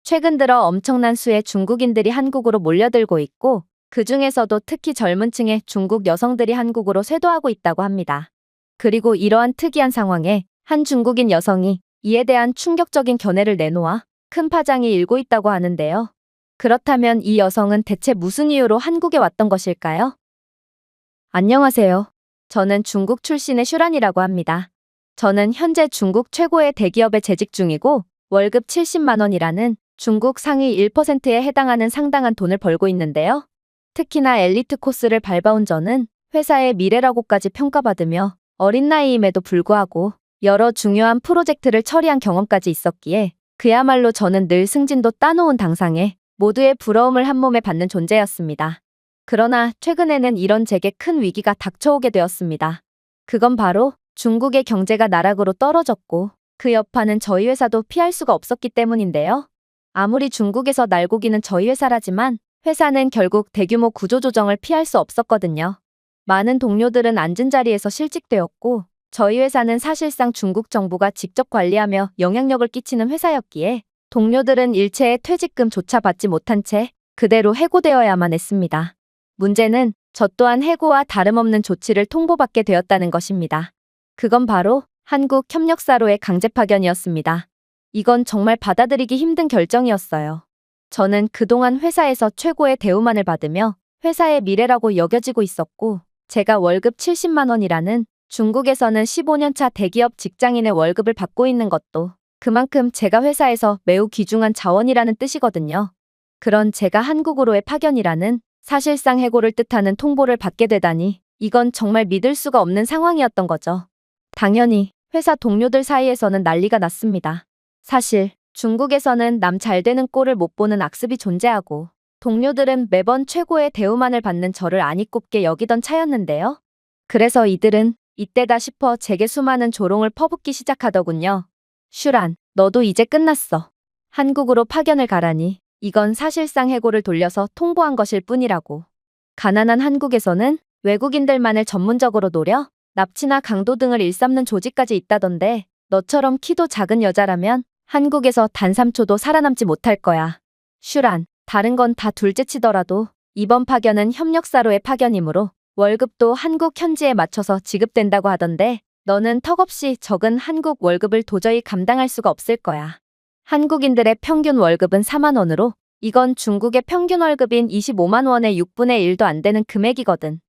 최근 들어 엄청난 수의 중국인들이 한국으로 몰려들고 있고, 그 중에서도 특히 젊은 층의 중국 여성들이 한국으로 쇄도하고 있다고 합니다. 그리고 이러한 특이한 상황에 한 중국인 여성이 이에 대한 충격적인 견해를 내놓아 큰 파장이 일고 있다고 하는데요. 그렇다면 이 여성은 대체 무슨 이유로 한국에 왔던 것일까요? 안녕하세요. 저는 중국 출신의 슈란이라고 합니다. 저는 현재 중국 최고의 대기업에 재직 중이고 월급 70만 원이라는 중국 상위 1%에 해당하는 상당한 돈을 벌고 있는데요. 특히나 엘리트 코스를 밟아온 저는 회사의 미래라고까지 평가받으며 어린 나이임에도 불구하고 여러 중요한 프로젝트를 처리한 경험까지 있었기에 그야말로 저는 늘 승진도 따놓은 당상에 모두의 부러움을 한 몸에 받는 존재였습니다. 그러나 최근에는 이런 제게 큰 위기가 닥쳐오게 되었습니다. 그건 바로 중국의 경제가 나락으로 떨어졌고 그 여파는 저희 회사도 피할 수가 없었기 때문인데요. 아무리 중국에서 날고기는 저희 회사라지만 회사는 결국 대규모 구조조정을 피할 수 없었거든요. 많은 동료들은 앉은 자리에서 실직되었고 저희 회사는 사실상 중국 정부가 직접 관리하며 영향력을 끼치는 회사였기에 동료들은 일체의 퇴직금조차 받지 못한 채 그대로 해고되어야만 했습니다. 문제는 저 또한 해고와 다름없는 조치를 통보받게 되었다는 것입니다. 그건 바로 한국협력사로의 강제 파견이었습니다. 이건 정말 받아들이기 힘든 결정이었어요. 저는 그동안 회사에서 최고의 대우만을 받으며 회사의 미래라고 여겨지고 있었고 제가 월급 70만 원이라는 중국에서는 15년차 대기업 직장인의 월급을 받고 있는 것도 그만큼 제가 회사에서 매우 귀중한 자원이라는 뜻이거든요. 그런 제가 한국으로의 파견이라는 사실상 해고를 뜻하는 통보를 받게 되다니 이건 정말 믿을 수가 없는 상황이었던 거죠. 당연히 회사 동료들 사이에서는 난리가 났습니다. 사실 중국에서는 남 잘 되는 꼴을 못 보는 악습이 존재하고 동료들은 매번 최고의 대우만을 받는 저를 안이 꼽게 여기던 차였는데요. 그래서 이들은 이때다 싶어 제게 수많은 조롱을 퍼붓기 시작하더군요. 슈란, 너도 이제 끝났어. 한국으로 파견을 가라니 이건 사실상 해고를 돌려서 통보한 것일 뿐이라고. 가난한 한국에서는 외국인들만을 전문적으로 노려 납치나 강도 등을 일삼는 조직까지 있다던데 너처럼 키도 작은 여자라면 한국에서 단 3초도 살아남지 못할 거야. 슈란, 다른 건 다 둘째치더라도 이번 파견은 협력사로의 파견이므로 월급도 한국 현지에 맞춰서 지급된다고 하던데 너는 턱없이 적은 한국 월급을 도저히 감당할 수가 없을 거야. 한국인들의 평균 월급은 4만 원으로 이건 중국의 평균 월급인 25만 원의 6분의 1도 안 되는 금액이거든.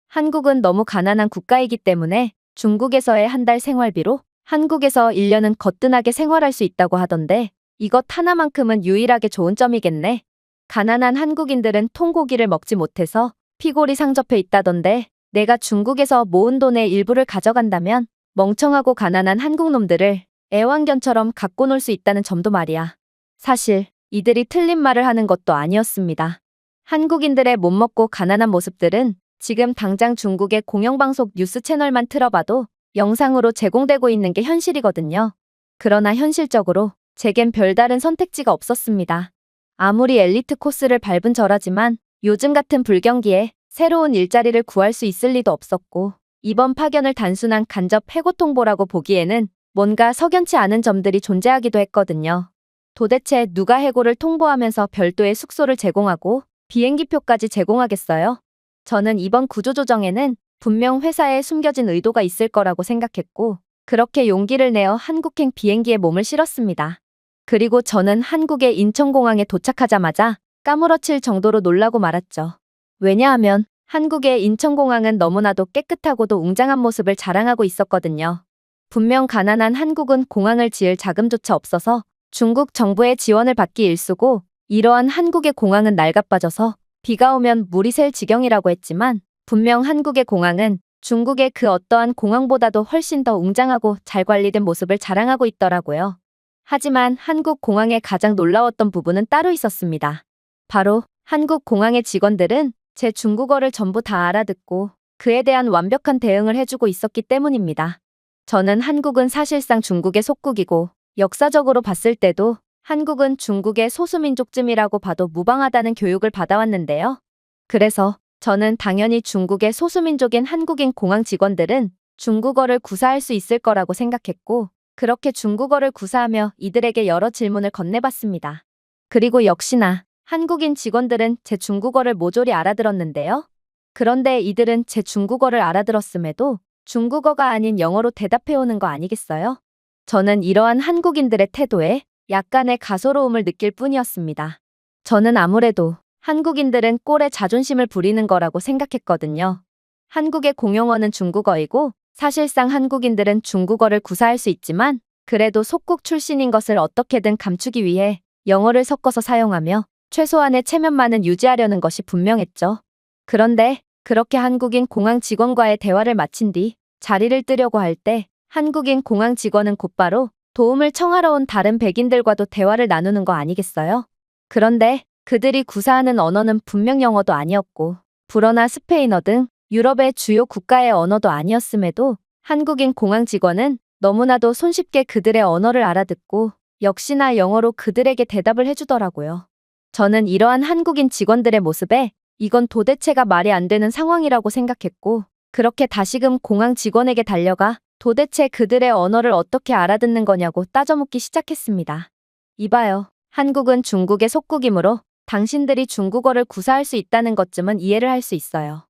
한국은 너무 가난한 국가이기 때문에 중국에서의 한 달 생활비로 한국에서 1년은 거뜬하게 생활할 수 있다고 하던데 이것 하나만큼은 유일하게 좋은 점이겠네. 가난한 한국인들은 통고기를 먹지 못해서 피골이 상접해 있다던데 내가 중국에서 모은 돈의 일부를 가져간다면 멍청하고 가난한 한국 놈들을 애완견처럼 갖고 놀 수 있다는 점도 말이야. 사실 이들이 틀린 말을 하는 것도 아니었습니다. 한국인들의 못 먹고 가난한 모습들은 지금 당장 중국의 공영방송 뉴스 채널만 틀어봐도 영상으로 제공되고 있는 게 현실이거든요. 그러나 현실적으로 제겐 별다른 선택지가 없었습니다. 아무리 엘리트 코스를 밟은 저라지만 요즘 같은 불경기에 새로운 일자리를 구할 수 있을 리도 없었고 이번 파견을 단순한 간접 해고 통보라고 보기에는 뭔가 석연치 않은 점들이 존재하기도 했거든요. 도대체 누가 해고를 통보하면서 별도의 숙소를 제공하고 비행기표까지 제공하겠어요? 저는 이번 구조조정에는 분명 회사에 숨겨진 의도가 있을 거라고 생각했고 그렇게 용기를 내어 한국행 비행기에 몸을 실었습니다. 그리고 저는 한국의 인천공항에 도착하자마자 까무러칠 정도로 놀라고 말았죠. 왜냐하면 한국의 인천공항은 너무나도 깨끗하고도 웅장한 모습을 자랑하고 있었거든요. 분명 가난한 한국은 공항을 지을 자금조차 없어서 중국 정부의 지원을 받기 일쑤고 이러한 한국의 공항은 낡아빠져서 비가 오면 물이 셀 지경이라고 했지만 분명 한국의 공항은 중국의 그 어떠한 공항보다도 훨씬 더 웅장하고 잘 관리된 모습을 자랑하고 있더라고요. 하지만 한국 공항의 가장 놀라웠던 부분은 따로 있었습니다. 바로 한국 공항의 직원들은 제 중국어를 전부 다 알아듣고 그에 대한 완벽한 대응을 해주고 있었기 때문입니다. 저는 한국은 사실상 중국의 속국이고 역사적으로 봤을 때도 한국은 중국의 소수민족쯤이라고 봐도 무방하다는 교육을 받아왔는데요. 그래서 저는 당연히 중국의 소수민족인 한국인 공항 직원들은 중국어를 구사할 수 있을 거라고 생각했고 그렇게 중국어를 구사하며 이들에게 여러 질문을 건네봤습니다. 그리고 역시나 한국인 직원들은 제 중국어를 모조리 알아들었는데요. 그런데 이들은 제 중국어를 알아들었음에도 중국어가 아닌 영어로 대답해오는 거 아니겠어요? 저는 이러한 한국인들의 태도에 약간의 가소로움을 느낄 뿐이었습니다. 저는 아무래도 한국인들은 꼴에 자존심을 부리는 거라고 생각했거든요. 한국의 공용어는 중국어이고 사실상 한국인들은 중국어를 구사할 수 있지만 그래도 속국 출신인 것을 어떻게든 감추기 위해 영어를 섞어서 사용하며 최소한의 체면만은 유지하려는 것이 분명했죠. 그런데 그렇게 한국인 공항 직원과의 대화를 마친 뒤 자리를 뜨려고 할 때 한국인 공항 직원은 곧바로 도움을 청하러 온 다른 백인들과도 대화를 나누는 거 아니겠어요? 그런데 그들이 구사하는 언어는 분명 영어도 아니었고 불어나 스페인어 등 유럽의 주요 국가의 언어도 아니었음에도 한국인 공항 직원은 너무나도 손쉽게 그들의 언어를 알아듣고 역시나 영어로 그들에게 대답을 해주더라고요. 저는 이러한 한국인 직원들의 모습에 이건 도대체가 말이 안 되는 상황이라고 생각했고 그렇게 다시금 공항 직원에게 달려가 도대체 그들의 언어를 어떻게 알아듣는 거냐고 따져묻기 시작했습니다. 이봐요. 한국은 중국의 속국이므로 당신들이 중국어를 구사할 수 있다는 것쯤은 이해를 할 수 있어요.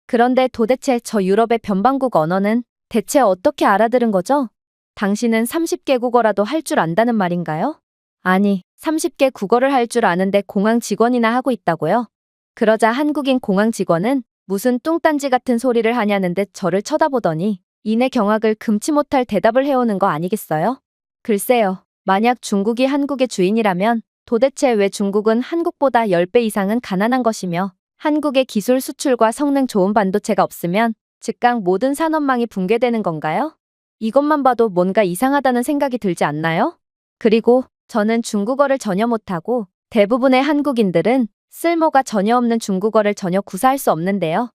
그런데 도대체 저 유럽의 변방국 언어는 대체 어떻게 알아들은 거죠? 당신은 30개 국어라도 할 줄 안다는 말인가요? 아니, 30개 국어를 할 줄 아는데 공항 직원이나 하고 있다고요? 그러자 한국인 공항 직원은 무슨 뚱딴지 같은 소리를 하냐는 듯 저를 쳐다보더니 이내 경악을 금치 못할 대답을 해오는 거 아니겠어요? 글쎄요, 만약 중국이 한국의 주인이라면 도대체 왜 중국은 한국보다 10배 이상은 가난한 것이며 한국의 기술 수출과 성능 좋은 반도체가 없으면 즉각 모든 산업망이 붕괴되는 건가요? 이것만 봐도 뭔가 이상하다는 생각이 들지 않나요? 그리고 저는 중국어를 전혀 못하고 대부분의 한국인들은 쓸모가 전혀 없는 중국어를 전혀 구사할 수 없는데요.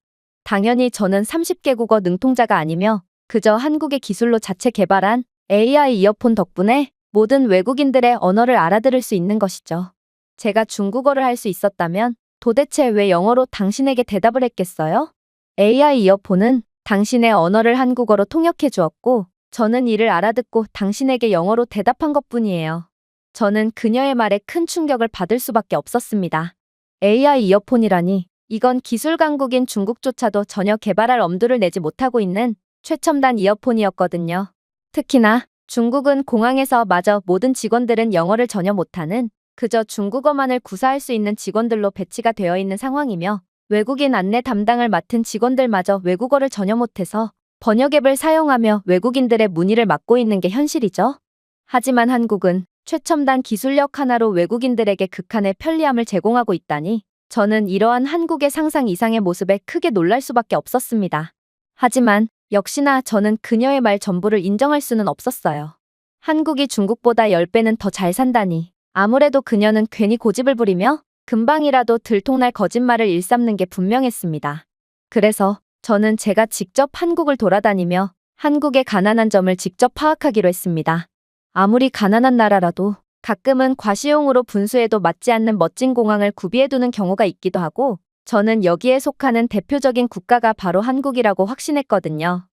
당연히 저는 30개 국어 능통자가 아니며 그저 한국의 기술로 자체 개발한 AI 이어폰 덕분에 모든 외국인들의 언어를 알아들을 수 있는 것이죠. 제가 중국어를 할 수 있었다면 도대체 왜 영어로 당신에게 대답을 했겠어요? AI 이어폰은 당신의 언어를 한국어로 통역해 주었고 저는 이를 알아듣고 당신에게 영어로 대답한 것뿐이에요. 저는 그녀의 말에 큰 충격을 받을 수밖에 없었습니다. AI 이어폰이라니 이건 기술 강국인 중국조차도 전혀 개발할 엄두를 내지 못하고 있는 최첨단 이어폰이었거든요. 특히나 중국은 공항에서 마저 모든 직원들은 영어를 전혀 못하는 그저 중국어만을 구사할 수 있는 직원들로 배치가 되어 있는 상황이며 외국인 안내 담당을 맡은 직원들마저 외국어를 전혀 못해서 번역 앱을 사용하며 외국인들의 문의를 맡고 있는 게 현실이죠. 하지만 한국은 최첨단 기술력 하나로 외국인들에게 극한의 편리함을 제공하고 있다니 저는 이러한 한국의 상상 이상의 모습에 크게 놀랄 수밖에 없었습니다. 하지만 역시나 저는 그녀의 말 전부를 인정할 수는 없었어요. 한국이 중국보다 10배는 더 잘 산다니 아무래도 그녀는 괜히 고집을 부리며 금방이라도 들통날 거짓말을 일삼는 게 분명했습니다. 그래서 저는 제가 직접 한국을 돌아다니며 한국의 가난한 점을 직접 파악하기로 했습니다. 아무리 가난한 나라라도 가끔은 과시용으로 분수해도 맞지 않는 멋진 공항을 구비해두는 경우가 있기도 하고 저는 여기에 속하는 대표적인 국가가 바로 한국이라고 확신했거든요.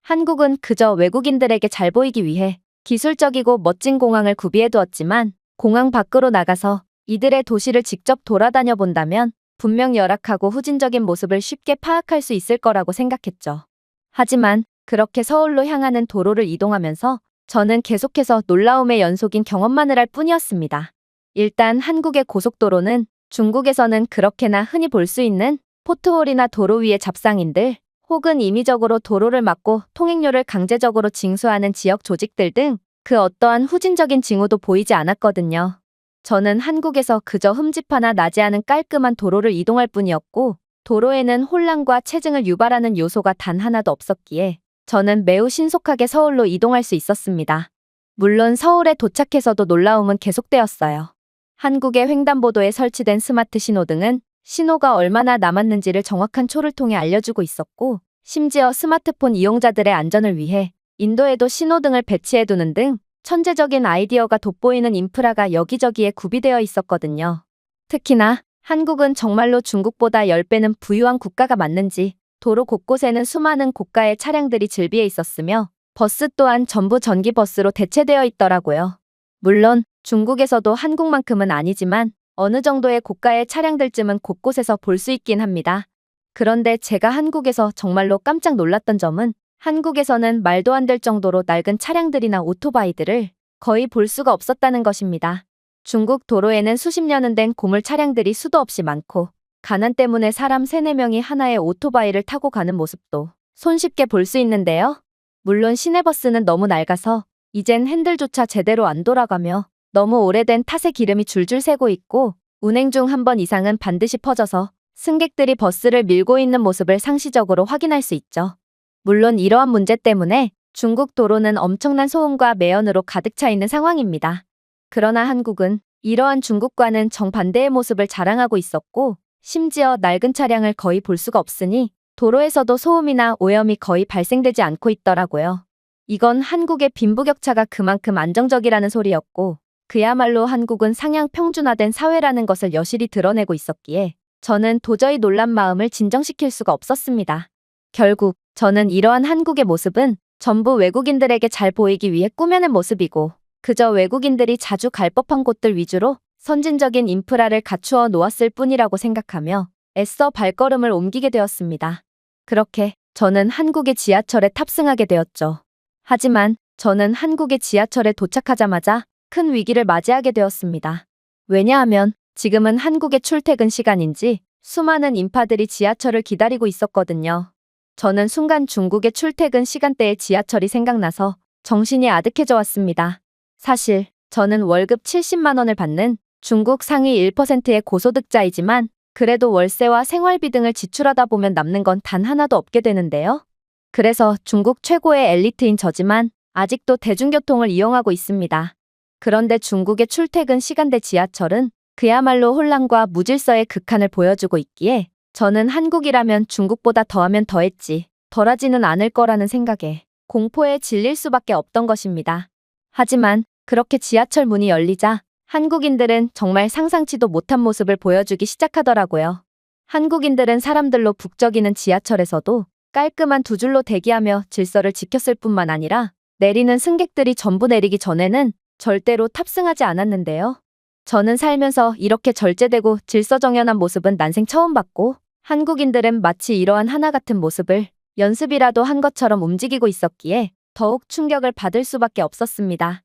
한국은 그저 외국인들에게 잘 보이기 위해 기술적이고 멋진 공항을 구비해두었지만 공항 밖으로 나가서 이들의 도시를 직접 돌아다녀 본다면 분명 열악하고 후진적인 모습을 쉽게 파악할 수 있을 거라고 생각했죠. 하지만 그렇게 서울로 향하는 도로를 이동하면서 저는 계속해서 놀라움의 연속인 경험만을 할 뿐이었습니다. 일단 한국의 고속도로는 중국에서는 그렇게나 흔히 볼 수 있는 포트홀이나 도로 위의 잡상인들 혹은 임의적으로 도로를 막고 통행료를 강제적으로 징수하는 지역 조직들 등 그 어떠한 후진적인 징후도 보이지 않았거든요. 저는 한국에서 그저 흠집 하나 나지 않은 깔끔한 도로를 이동할 뿐이었고 도로에는 혼란과 체증을 유발하는 요소가 단 하나도 없었기에 저는 매우 신속하게 서울로 이동할 수 있었습니다. 물론 서울에 도착해서도 놀라움은 계속되었어요. 한국의 횡단보도에 설치된 스마트 신호등은 신호가 얼마나 남았는지를 정확한 초를 통해 알려주고 있었고 심지어 스마트폰 이용자들의 안전을 위해 인도에도 신호등을 배치해두는 등 천재적인 아이디어가 돋보이는 인프라가 여기저기에 구비되어 있었거든요. 특히나 한국은 정말로 중국보다 10배는 부유한 국가가 맞는지 도로 곳곳에는 수많은 고가의 차량들이 즐비해 있었으며 버스 또한 전부 전기 버스로 대체되어 있더라고요. 물론 중국에서도 한국만큼은 아니지만 어느 정도의 고가의 차량들쯤은 곳곳에서 볼 수 있긴 합니다. 그런데 제가 한국에서 정말로 깜짝 놀랐던 점은 한국에서는 말도 안 될 정도로 낡은 차량들이나 오토바이들을 거의 볼 수가 없었다는 것입니다. 중국 도로에는 수십 년은 된 고물 차량들이 수도 없이 많고 가난 때문에 사람 3, 4명이 하나의 오토바이를 타고 가는 모습도 손쉽게 볼 수 있는데요. 물론 시내버스는 너무 낡아서 이젠 핸들조차 제대로 안 돌아가며 너무 오래된 탓에 기름이 줄줄 새고 있고 운행 중 한 번 이상은 반드시 퍼져서 승객들이 버스를 밀고 있는 모습을 상시적으로 확인할 수 있죠. 물론 이러한 문제 때문에 중국 도로는 엄청난 소음과 매연으로 가득 차 있는 상황입니다. 그러나 한국은 이러한 중국과는 정반대의 모습을 자랑하고 있었고 심지어 낡은 차량을 거의 볼 수가 없으니 도로에서도 소음이나 오염이 거의 발생되지 않고 있더라고요. 이건 한국의 빈부격차가 그만큼 안정적이라는 소리였고 그야말로 한국은 상향 평준화된 사회라는 것을 여실히 드러내고 있었기에 저는 도저히 놀란 마음을 진정시킬 수가 없었습니다. 결국 저는 이러한 한국의 모습은 전부 외국인들에게 잘 보이기 위해 꾸며낸 모습이고 그저 외국인들이 자주 갈 법한 곳들 위주로 선진적인 인프라를 갖추어 놓았을 뿐이라고 생각하며 애써 발걸음을 옮기게 되었습니다. 그렇게 저는 한국의 지하철에 탑승하게 되었죠. 하지만 저는 한국의 지하철에 도착하자마자 큰 위기를 맞이하게 되었습니다. 왜냐하면 지금은 한국의 출퇴근 시간인지 수많은 인파들이 지하철을 기다리고 있었거든요. 저는 순간 중국의 출퇴근 시간대의 지하철이 생각나서 정신이 아득해져 왔습니다. 사실 저는 월급 70만 원을 받는 중국 상위 1%의 고소득자이지만 그래도 월세와 생활비 등을 지출하다 보면 남는 건 단 하나도 없게 되는데요. 그래서 중국 최고의 엘리트인 저지만 아직도 대중교통을 이용하고 있습니다. 그런데 중국의 출퇴근 시간대 지하철은 그야말로 혼란과 무질서의 극한을 보여주고 있기에 저는 한국이라면 중국보다 더하면 더했지 덜하지는 않을 거라는 생각에 공포에 질릴 수밖에 없던 것입니다. 하지만 그렇게 지하철 문이 열리자 한국인들은 정말 상상치도 못한 모습을 보여주기 시작하더라고요. 한국인들은 사람들로 북적이는 지하철에서도 깔끔한 두 줄로 대기하며 질서를 지켰을 뿐만 아니라 내리는 승객들이 전부 내리기 전에는 절대로 탑승하지 않았는데요. 저는 살면서 이렇게 절제되고 질서정연한 모습은 난생 처음 봤고 한국인들은 마치 이러한 하나 같은 모습을 연습이라도 한 것처럼 움직이고 있었기에 더욱 충격을 받을 수밖에 없었습니다.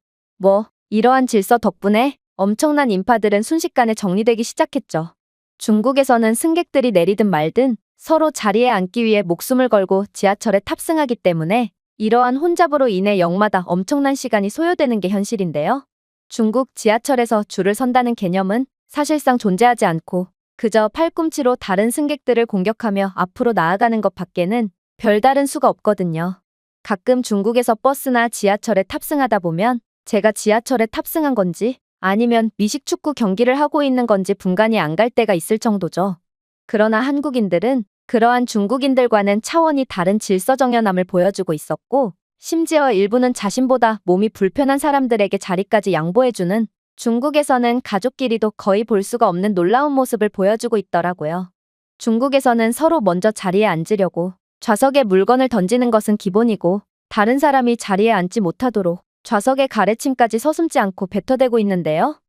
이러한 질서 덕분에 엄청난 인파들은 순식간에 정리되기 시작했죠. 중국에서는 승객들이 내리든 말든 서로 자리에 앉기 위해 목숨을 걸고 지하철에 탑승하기 때문에 이러한 혼잡으로 인해 역마다 엄청난 시간이 소요되는 게 현실인데요. 중국 지하철에서 줄을 선다는 개념은 사실상 존재하지 않고 그저 팔꿈치로 다른 승객들을 공격하며 앞으로 나아가는 것 밖에는 별다른 수가 없거든요. 가끔 중국에서 버스나 지하철에 탑승하다 보면 제가 지하철에 탑승한 건지 아니면 미식축구 경기를 하고 있는 건지 분간이 안 갈 때가 있을 정도죠. 그러나 한국인들은 그러한 중국인들과는 차원이 다른 질서정연함을 보여주고 있었고 심지어 일부는 자신보다 몸이 불편한 사람들에게 자리까지 양보해주는 중국에서는 가족끼리도 거의 볼 수가 없는 놀라운 모습을 보여주고 있더라고요. 중국에서는 서로 먼저 자리에 앉으려고 좌석에 물건을 던지는 것은 기본이고 다른 사람이 자리에 앉지 못하도록 좌석의 가래침까지 서슴지 않고 뱉어대고 있는데요.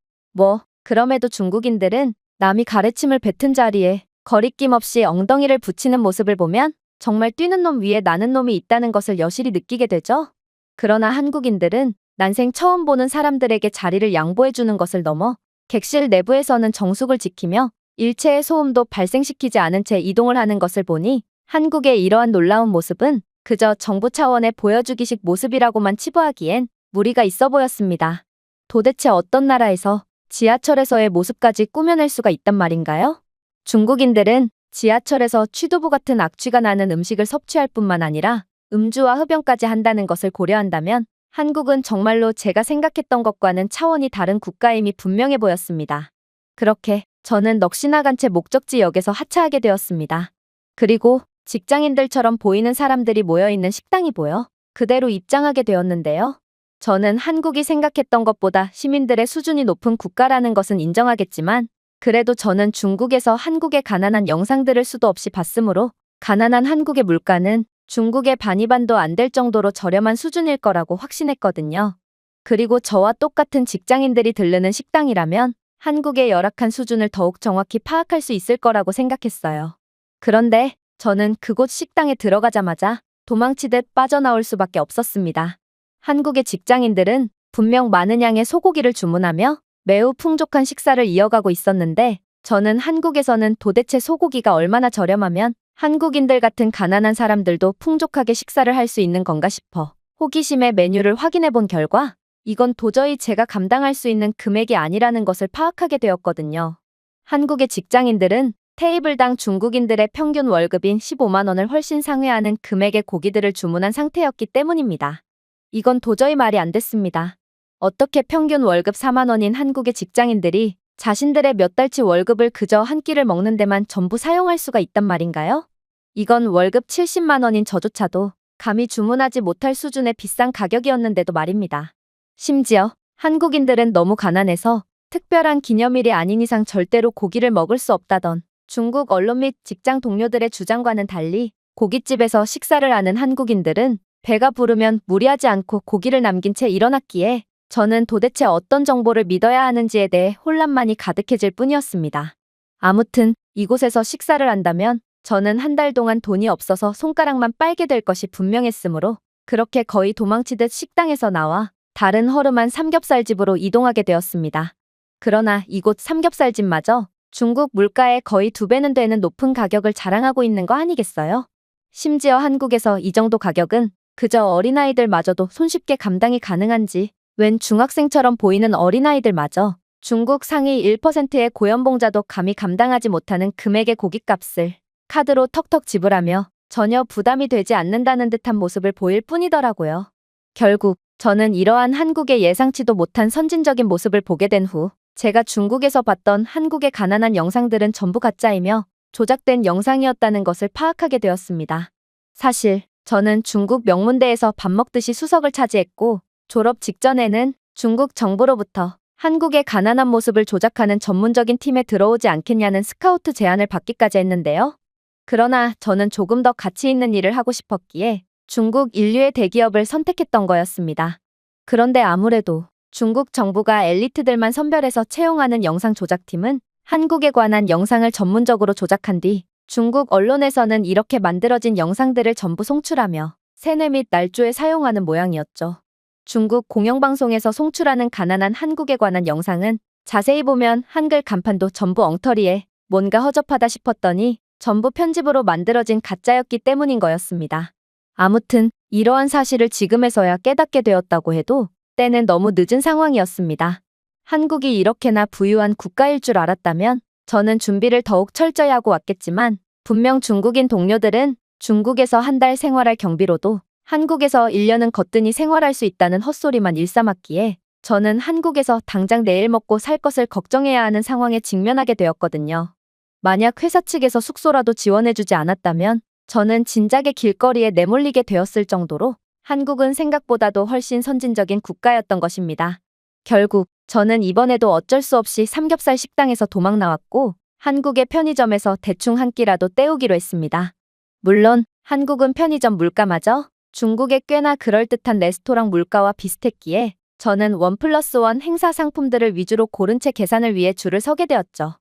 그럼에도 중국인들은 남이 가래침을 뱉은 자리에 거리낌 없이 엉덩이를 붙이는 모습을 보면 정말 뛰는 놈 위에 나는 놈이 있다는 것을 여실히 느끼게 되죠. 그러나 한국인들은 난생 처음 보는 사람들에게 자리를 양보해주는 것을 넘어 객실 내부에서는 정숙을 지키며 일체의 소음도 발생시키지 않은 채 이동을 하는 것을 보니 한국의 이러한 놀라운 모습은 그저 정부 차원의 보여주기식 모습이라고만 치부하기엔 무리가 있어 보였습니다. 도대체 어떤 나라에서 지하철에서의 모습까지 꾸며낼 수가 있단 말인가요? 중국인들은 지하철에서 취두부 같은 악취가 나는 음식을 섭취할 뿐만 아니라 음주와 흡연까지 한다는 것을 고려한다면 한국은 정말로 제가 생각했던 것과는 차원이 다른 국가임이 분명해 보였습니다. 그렇게 저는 넋이나간 채 목적지역에서 하차하게 되었습니다. 그리고 직장인들처럼 보이는 사람들이 모여있는 식당이 보여 그대로 입장하게 되었는데요. 저는 한국이 생각했던 것보다 시민들의 수준이 높은 국가라는 것은 인정하겠지만 그래도 저는 중국에서 한국의 가난한 영상들을 수도 없이 봤으므로 가난한 한국의 물가는 중국의 반이반도 안 될 정도로 저렴한 수준일 거라고 확신했거든요. 그리고 저와 똑같은 직장인들이 들르는 식당이라면 한국의 열악한 수준을 더욱 정확히 파악할 수 있을 거라고 생각했어요. 그런데 저는 그곳 식당에 들어가자마자 도망치듯 빠져나올 수밖에 없었습니다. 한국의 직장인들은 분명 많은 양의 소고기를 주문하며 매우 풍족한 식사를 이어가고 있었는데 저는 한국에서는 도대체 소고기가 얼마나 저렴하면 한국인들 같은 가난한 사람들도 풍족하게 식사를 할 수 있는 건가 싶어 호기심에 메뉴를 확인해 본 결과 이건 도저히 제가 감당할 수 있는 금액이 아니라는 것을 파악하게 되었거든요. 한국의 직장인들은 테이블당 중국인들의 평균 월급인 15만 원을 훨씬 상회하는 금액의 고기들을 주문한 상태였기 때문입니다. 이건 도저히 말이 안 됐습니다. 어떻게 평균 월급 4만 원인 한국의 직장인들이 자신들의 몇 달치 월급을 그저 한 끼를 먹는 데만 전부 사용할 수가 있단 말인가요? 이건 월급 70만 원인 저조차도 감히 주문하지 못할 수준의 비싼 가격이었는데도 말입니다. 심지어 한국인들은 너무 가난해서 특별한 기념일이 아닌 이상 절대로 고기를 먹을 수 없다던 중국 언론 및 직장 동료들의 주장과는 달리 고깃집에서 식사를 하는 한국인들은 배가 부르면 무리하지 않고 고기를 남긴 채 일어났기에 저는 도대체 어떤 정보를 믿어야 하는지에 대해 혼란만이 가득해질 뿐이었습니다. 아무튼 이곳에서 식사를 한다면 저는 한 달 동안 돈이 없어서 손가락만 빨게 될 것이 분명했으므로 그렇게 거의 도망치듯 식당에서 나와 다른 허름한 삼겹살집으로 이동하게 되었습니다. 그러나 이곳 삼겹살집마저 중국 물가의 거의 2배는 되는 높은 가격을 자랑하고 있는 거 아니겠어요? 심지어 한국에서 이 정도 가격은 그저 어린아이들마저도 손쉽게 감당이 가능한지 웬 중학생처럼 보이는 어린아이들마저 중국 상위 1%의 고연봉자도 감히 감당하지 못하는 금액의 고깃값을 카드로 턱턱 지불하며 전혀 부담이 되지 않는다는 듯한 모습을 보일 뿐이더라고요. 결국 저는 이러한 한국의 예상치도 못한 선진적인 모습을 보게 된 후 제가 중국에서 봤던 한국의 가난한 영상들은 전부 가짜이며 조작된 영상이었다는 것을 파악하게 되었습니다. 사실 저는 중국 명문대에서 밥 먹듯이 수석을 차지했고 졸업 직전에는 중국 정부로부터 한국의 가난한 모습을 조작하는 전문적인 팀에 들어오지 않겠냐는 스카우트 제안을 받기까지 했는데요. 그러나 저는 조금 더 가치 있는 일을 하고 싶었기에 중국 인류의 대기업을 선택했던 거였습니다. 그런데 아무래도 중국 정부가 엘리트들만 선별해서 채용하는 영상 조작팀은 한국에 관한 영상을 전문적으로 조작한 뒤 중국 언론에서는 이렇게 만들어진 영상들을 전부 송출하며 세뇌 및 날조에 사용하는 모양이었죠. 중국 공영방송에서 송출하는 가난한 한국에 관한 영상은 자세히 보면 한글 간판도 전부 엉터리에 뭔가 허접하다 싶었더니 전부 편집으로 만들어진 가짜였기 때문인 거였습니다. 아무튼 이러한 사실을 지금에서야 깨닫게 되었다고 해도 때는 너무 늦은 상황이었습니다. 한국이 이렇게나 부유한 국가일 줄 알았다면 저는 준비를 더욱 철저히 하고 왔겠지만 분명 중국인 동료들은 중국에서 한 달 생활할 경비로도 한국에서 1년은 거뜬히 생활할 수 있다는 헛소리만 일삼았기에 저는 한국에서 당장 내일 먹고 살 것을 걱정해야 하는 상황에 직면하게 되었거든요. 만약 회사 측에서 숙소라도 지원해주지 않았다면 저는 진작에 길거리에 내몰리게 되었을 정도로 한국은 생각보다도 훨씬 선진적인 국가였던 것입니다. 결국 저는 이번에도 어쩔 수 없이 삼겹살 식당에서 도망 나왔고 한국의 편의점에서 대충 한 끼라도 때우기로 했습니다. 물론 한국은 편의점 물가마저 중국의 꽤나 그럴듯한 레스토랑 물가와 비슷했기에 저는 1+1 행사 상품들을 위주로 고른 채 계산을 위해 줄을 서게 되었죠.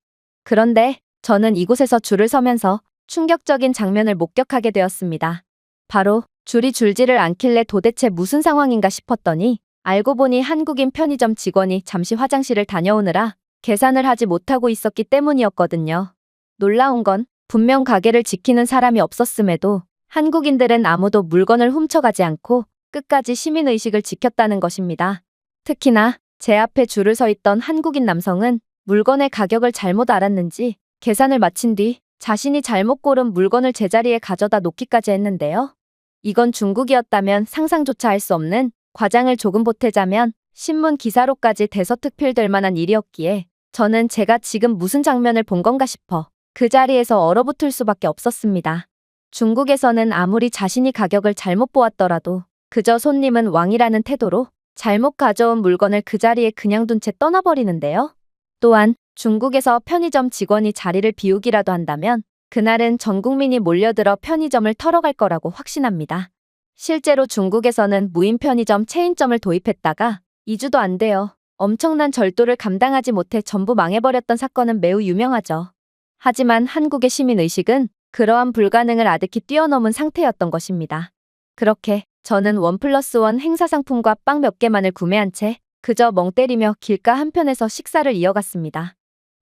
그런데 저는 이곳에서 줄을 서면서 충격적인 장면을 목격하게 되었습니다. 바로 줄이 줄지를 않길래 도대체 무슨 상황인가 싶었더니 알고 보니 한국인 편의점 직원이 잠시 화장실을 다녀오느라 계산을 하지 못하고 있었기 때문이었거든요. 놀라운 건 분명 가게를 지키는 사람이 없었음에도 한국인들은 아무도 물건을 훔쳐가지 않고 끝까지 시민의식을 지켰다는 것입니다. 특히나 제 앞에 줄을 서 있던 한국인 남성은 물건의 가격을 잘못 알았는지 계산을 마친 뒤 자신이 잘못 고른 물건을 제자리에 가져다 놓기까지 했는데요. 이건 중국이었다면 상상조차 할 수 없는 과장을 조금 보태자면 신문 기사로까지 대서특필될 만한 일이었기에 저는 제가 지금 무슨 장면을 본 건가 싶어 그 자리에서 얼어붙을 수밖에 없었습니다. 중국에서는 아무리 자신이 가격을 잘못 보았더라도 그저 손님은 왕이라는 태도로 잘못 가져온 물건을 그 자리에 그냥 둔 채 떠나버리는데요. 또한 중국에서 편의점 직원이 자리를 비우기라도 한다면 그날은 전 국민이 몰려들어 편의점을 털어갈 거라고 확신합니다. 실제로 중국에서는 무인 편의점 체인점을 도입했다가 2주도 안 돼요. 엄청난 절도를 감당하지 못해 전부 망해버렸던 사건은 매우 유명하죠. 하지만 한국의 시민의식은 그러한 불가능을 아득히 뛰어넘은 상태였던 것입니다. 그렇게 저는 1+1 행사 상품과 빵 몇 개만을 구매한 채 그저 멍 때리며 길가 한편에서 식사를 이어갔습니다.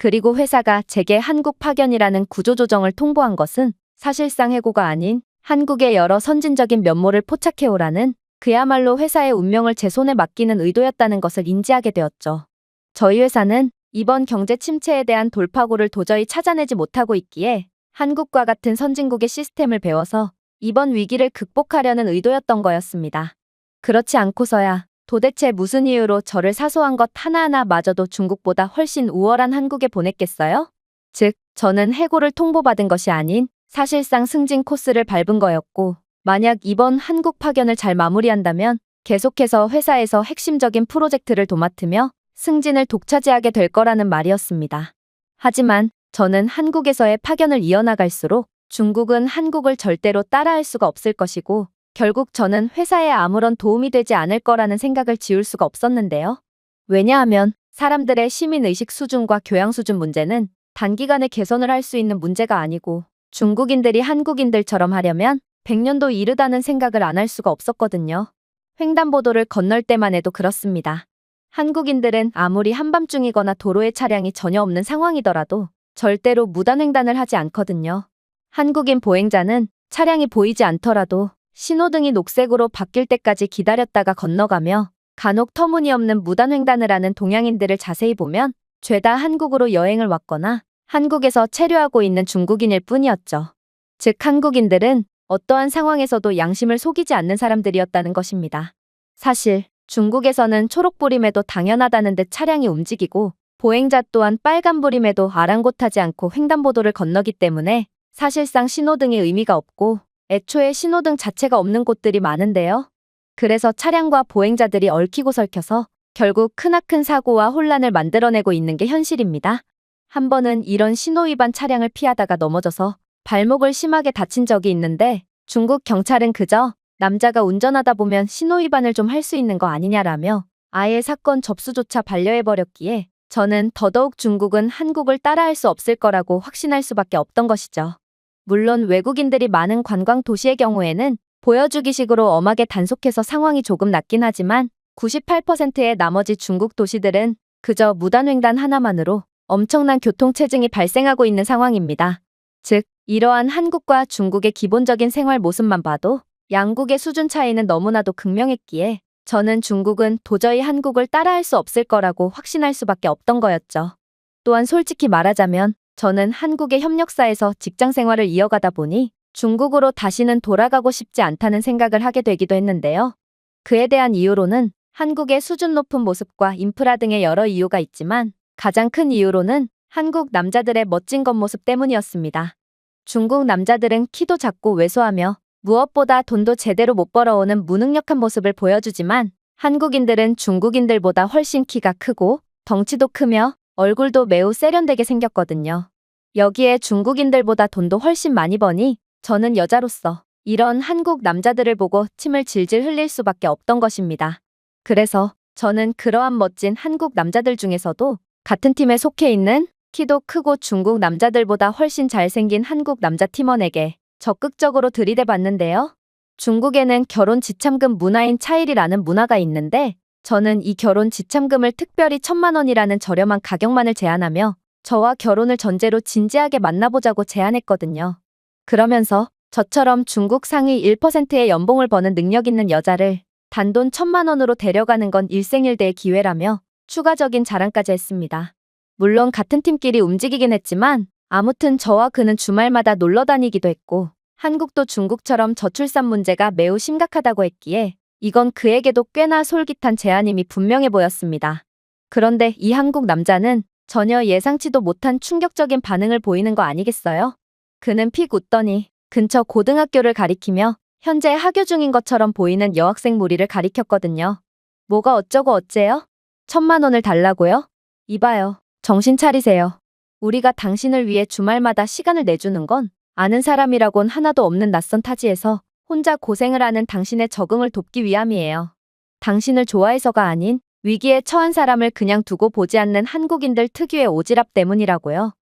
그리고 회사가 제게 한국 파견이라는 구조조정을 통보한 것은 사실상 해고가 아닌 한국의 여러 선진적인 면모를 포착해오라는 그야말로 회사의 운명을 제 손에 맡기는 의도였다는 것을 인지하게 되었죠. 저희 회사는 이번 경제 침체에 대한 돌파구를 도저히 찾아내지 못하고 있기에 한국과 같은 선진국의 시스템을 배워서 이번 위기를 극복하려는 의도였던 거였습니다. 그렇지 않고서야 도대체 무슨 이유로 저를 사소한 것 하나하나마저도 중국보다 훨씬 우월한 한국에 보냈겠어요? 즉, 저는 해고를 통보받은 것이 아닌 사실상 승진 코스를 밟은 거였고, 만약 이번 한국 파견을 잘 마무리한다면 계속해서 회사에서 핵심적인 프로젝트를 도맡으며 승진을 독차지하게 될 거라는 말이었습니다. 하지만 저는 한국에서의 파견을 이어나갈수록 중국은 한국을 절대로 따라할 수가 없을 것이고, 결국 저는 회사에 아무런 도움이 되지 않을 거라는 생각을 지울 수가 없었는데요. 왜냐하면 사람들의 시민의식 수준과 교양 수준 문제는 단기간에 개선을 할 수 있는 문제가 아니고, 중국인들이 한국인들처럼 하려면 100년도 이르다는 생각을 안 할 수가 없었거든요. 횡단보도를 건널 때만 해도 그렇습니다. 한국인들은 아무리 한밤중이거나 도로에 차량이 전혀 없는 상황이더라도 절대로 무단횡단을 하지 않거든요. 한국인 보행자는 차량이 보이지 않더라도 신호등이 녹색으로 바뀔 때까지 기다렸다가 건너가며 간혹 터무니없는 무단횡단을 하는 동양인들을 자세히 보면 죄다 한국으로 여행을 왔거나 한국에서 체류하고 있는 중국인일 뿐이었죠. 즉, 한국인들은 어떠한 상황에서도 양심을 속이지 않는 사람들이었다는 것입니다. 사실 중국에서는 초록불임에도 당연하다는 듯 차량이 움직이고, 보행자 또한 빨간불임에도 아랑곳하지 않고 횡단보도를 건너기 때문에 사실상 신호등의 의미가 없고 애초에 신호등 자체가 없는 곳들이 많은데요. 그래서 차량과 보행자들이 얽히고 설켜서 결국 크나큰 사고와 혼란을 만들어내고 있는 게 현실입니다. 한 번은 이런 신호위반 차량을 피하다가 넘어져서 발목을 심하게 다친 적이 있는데, 중국 경찰은 그저 남자가 운전하다 보면 신호위반을 좀 할 수 있는 거 아니냐라며 아예 사건 접수조차 반려해버렸기에 저는 더더욱 중국은 한국을 따라할 수 없을 거라고 확신할 수밖에 없던 것이죠. 물론 외국인들이 많은 관광 도시의 경우에는 보여주기식으로 엄하게 단속해서 상황이 조금 낫긴 하지만 98%의 나머지 중국 도시들은 그저 무단횡단 하나만으로 엄청난 교통체증이 발생하고 있는 상황입니다. 즉, 이러한 한국과 중국의 기본적인 생활 모습만 봐도 양국의 수준 차이는 너무나도 극명했기에 저는 중국은 도저히 한국을 따라할 수 없을 거라고 확신할 수밖에 없던 거였죠. 또한 솔직히 말하자면 저는 한국의 협력사에서 직장 생활을 이어가다 보니 중국으로 다시는 돌아가고 싶지 않다는 생각을 하게 되기도 했는데요. 그에 대한 이유로는 한국의 수준 높은 모습과 인프라 등의 여러 이유가 있지만 가장 큰 이유로는 한국 남자들의 멋진 겉모습 때문이었습니다. 중국 남자들은 키도 작고 왜소하며 무엇보다 돈도 제대로 못 벌어오는 무능력한 모습을 보여주지만 한국인들은 중국인들보다 훨씬 키가 크고 덩치도 크며 얼굴도 매우 세련되게 생겼거든요. 여기에 중국인들보다 돈도 훨씬 많이 버니 저는 여자로서 이런 한국 남자들을 보고 침을 질질 흘릴 수밖에 없던 것입니다. 그래서 저는 그러한 멋진 한국 남자들 중에서도 같은 팀에 속해 있는 키도 크고 중국 남자들보다 훨씬 잘생긴 한국 남자 팀원에게 적극적으로 들이대봤는데요. 중국에는 결혼 지참금 문화인 차일이라는 문화가 있는데 저는 이 결혼 지참금을 특별히 1,000만 원이라는 저렴한 가격만을 제안하며 저와 결혼을 전제로 진지하게 만나보자고 제안했거든요. 그러면서 저처럼 중국 상위 1%의 연봉을 버는 능력 있는 여자를 단돈 1,000만 원으로 데려가는 건 일생일대의 기회라며 추가적인 자랑까지 했습니다. 물론 같은 팀끼리 움직이긴 했지만 아무튼 저와 그는 주말마다 놀러 다니기도 했고 한국도 중국처럼 저출산 문제가 매우 심각하다고 했기에 이건 그에게도 꽤나 솔깃한 제안임이 분명해 보였습니다. 그런데 이 한국 남자는 전혀 예상치도 못한 충격적인 반응을 보이는 거 아니겠어요? 그는 픽 웃더니 근처 고등학교를 가리키며 현재 하교 중인 것처럼 보이는 여학생 무리를 가리켰거든요. 뭐가 어쩌고 어째요? 1,000만 원을 달라고요? 이봐요. 정신 차리세요. 우리가 당신을 위해 주말마다 시간을 내주는 건 아는 사람이라곤 하나도 없는 낯선 타지에서 혼자 고생을 하는 당신의 적응을 돕기 위함이에요. 당신을 좋아해서가 아닌 위기에 처한 사람을 그냥 두고 보지 않는 한국인들 특유의 오지랖 때문이라고요.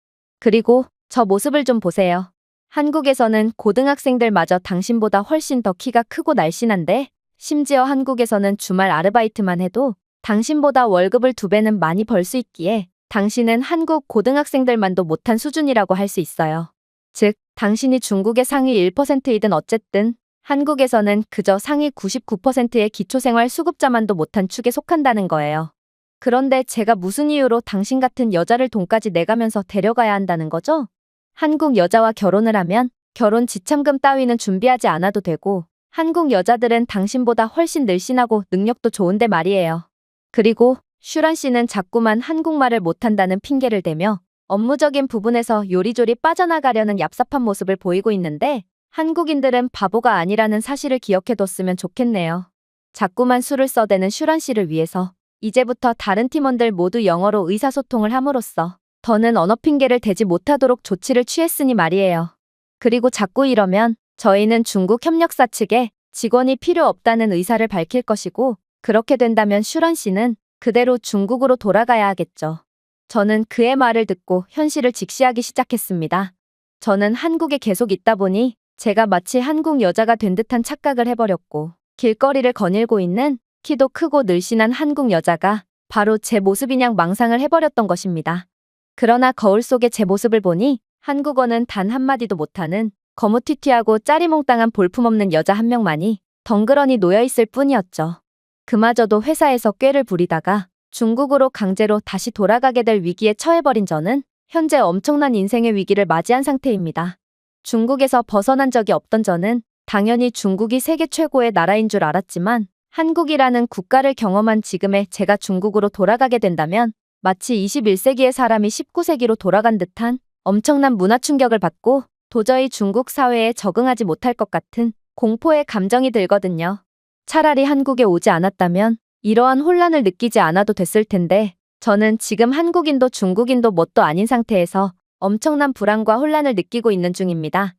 그리고 저 모습을 좀 보세요. 한국에서는 고등학생들마저 당신보다 훨씬 더 키가 크고 날씬한데 심지어 한국에서는 주말 아르바이트만 해도 당신보다 월급을 2배는 많이 벌 수 있기에 당신은 한국 고등학생들만도 못한 수준이라고 할 수 있어요. 즉, 당신이 중국의 상위 1%이든 어쨌든 한국에서는 그저 상위 99%의 기초생활 수급자만도 못한 축에 속한다는 거예요. 그런데 제가 무슨 이유로 당신 같은 여자를 돈까지 내가면서 데려가야 한다는 거죠? 한국 여자와 결혼을 하면 결혼 지참금 따위는 준비하지 않아도 되고 한국 여자들은 당신보다 훨씬 늘씬하고 능력도 좋은데 말이에요. 그리고 슈란 씨는 자꾸만 한국말을 못한다는 핑계를 대며 업무적인 부분에서 요리조리 빠져나가려는 얍삽한 모습을 보이고 있는데 한국인들은 바보가 아니라는 사실을 기억해뒀으면 좋겠네요. 자꾸만 수를 써대는 슈란 씨를 위해서 이제부터 다른 팀원들 모두 영어로 의사소통을 함으로써 더는 언어 핑계를 대지 못하도록 조치를 취했으니 말이에요. 그리고 자꾸 이러면 저희는 중국 협력사 측에 직원이 필요 없다는 의사를 밝힐 것이고 그렇게 된다면 슈란 씨는 그대로 중국으로 돌아가야 하겠죠. 저는 그의 말을 듣고 현실을 직시하기 시작했습니다. 저는 한국에 계속 있다 보니 제가 마치 한국 여자가 된 듯한 착각을 해버렸고 길거리를 거닐고 있는 키도 크고 늘씬한 한국 여자가 바로 제 모습이냥 망상을 해버렸던 것입니다. 그러나 거울 속의 제 모습을 보니 한국어는 단 한마디도 못하는 거무튀튀하고 짜리몽땅한 볼품없는 여자 한 명만이 덩그러니 놓여있을 뿐이었죠. 그마저도 회사에서 꾀를 부리다가 중국으로 강제로 다시 돌아가게 될 위기에 처해버린 저는 현재 엄청난 인생의 위기를 맞이한 상태입니다. 중국에서 벗어난 적이 없던 저는 당연히 중국이 세계 최고의 나라인 줄 알았지만 한국이라는 국가를 경험한 지금의 제가 중국으로 돌아가게 된다면 마치 21세기의 사람이 19세기로 돌아간 듯한 엄청난 문화 충격을 받고 도저히 중국 사회에 적응하지 못할 것 같은 공포의 감정이 들거든요. 차라리 한국에 오지 않았다면 이러한 혼란을 느끼지 않아도 됐을 텐데 저는 지금 한국인도 중국인도 뭣도 아닌 상태에서 엄청난 불안과 혼란을 느끼고 있는 중입니다.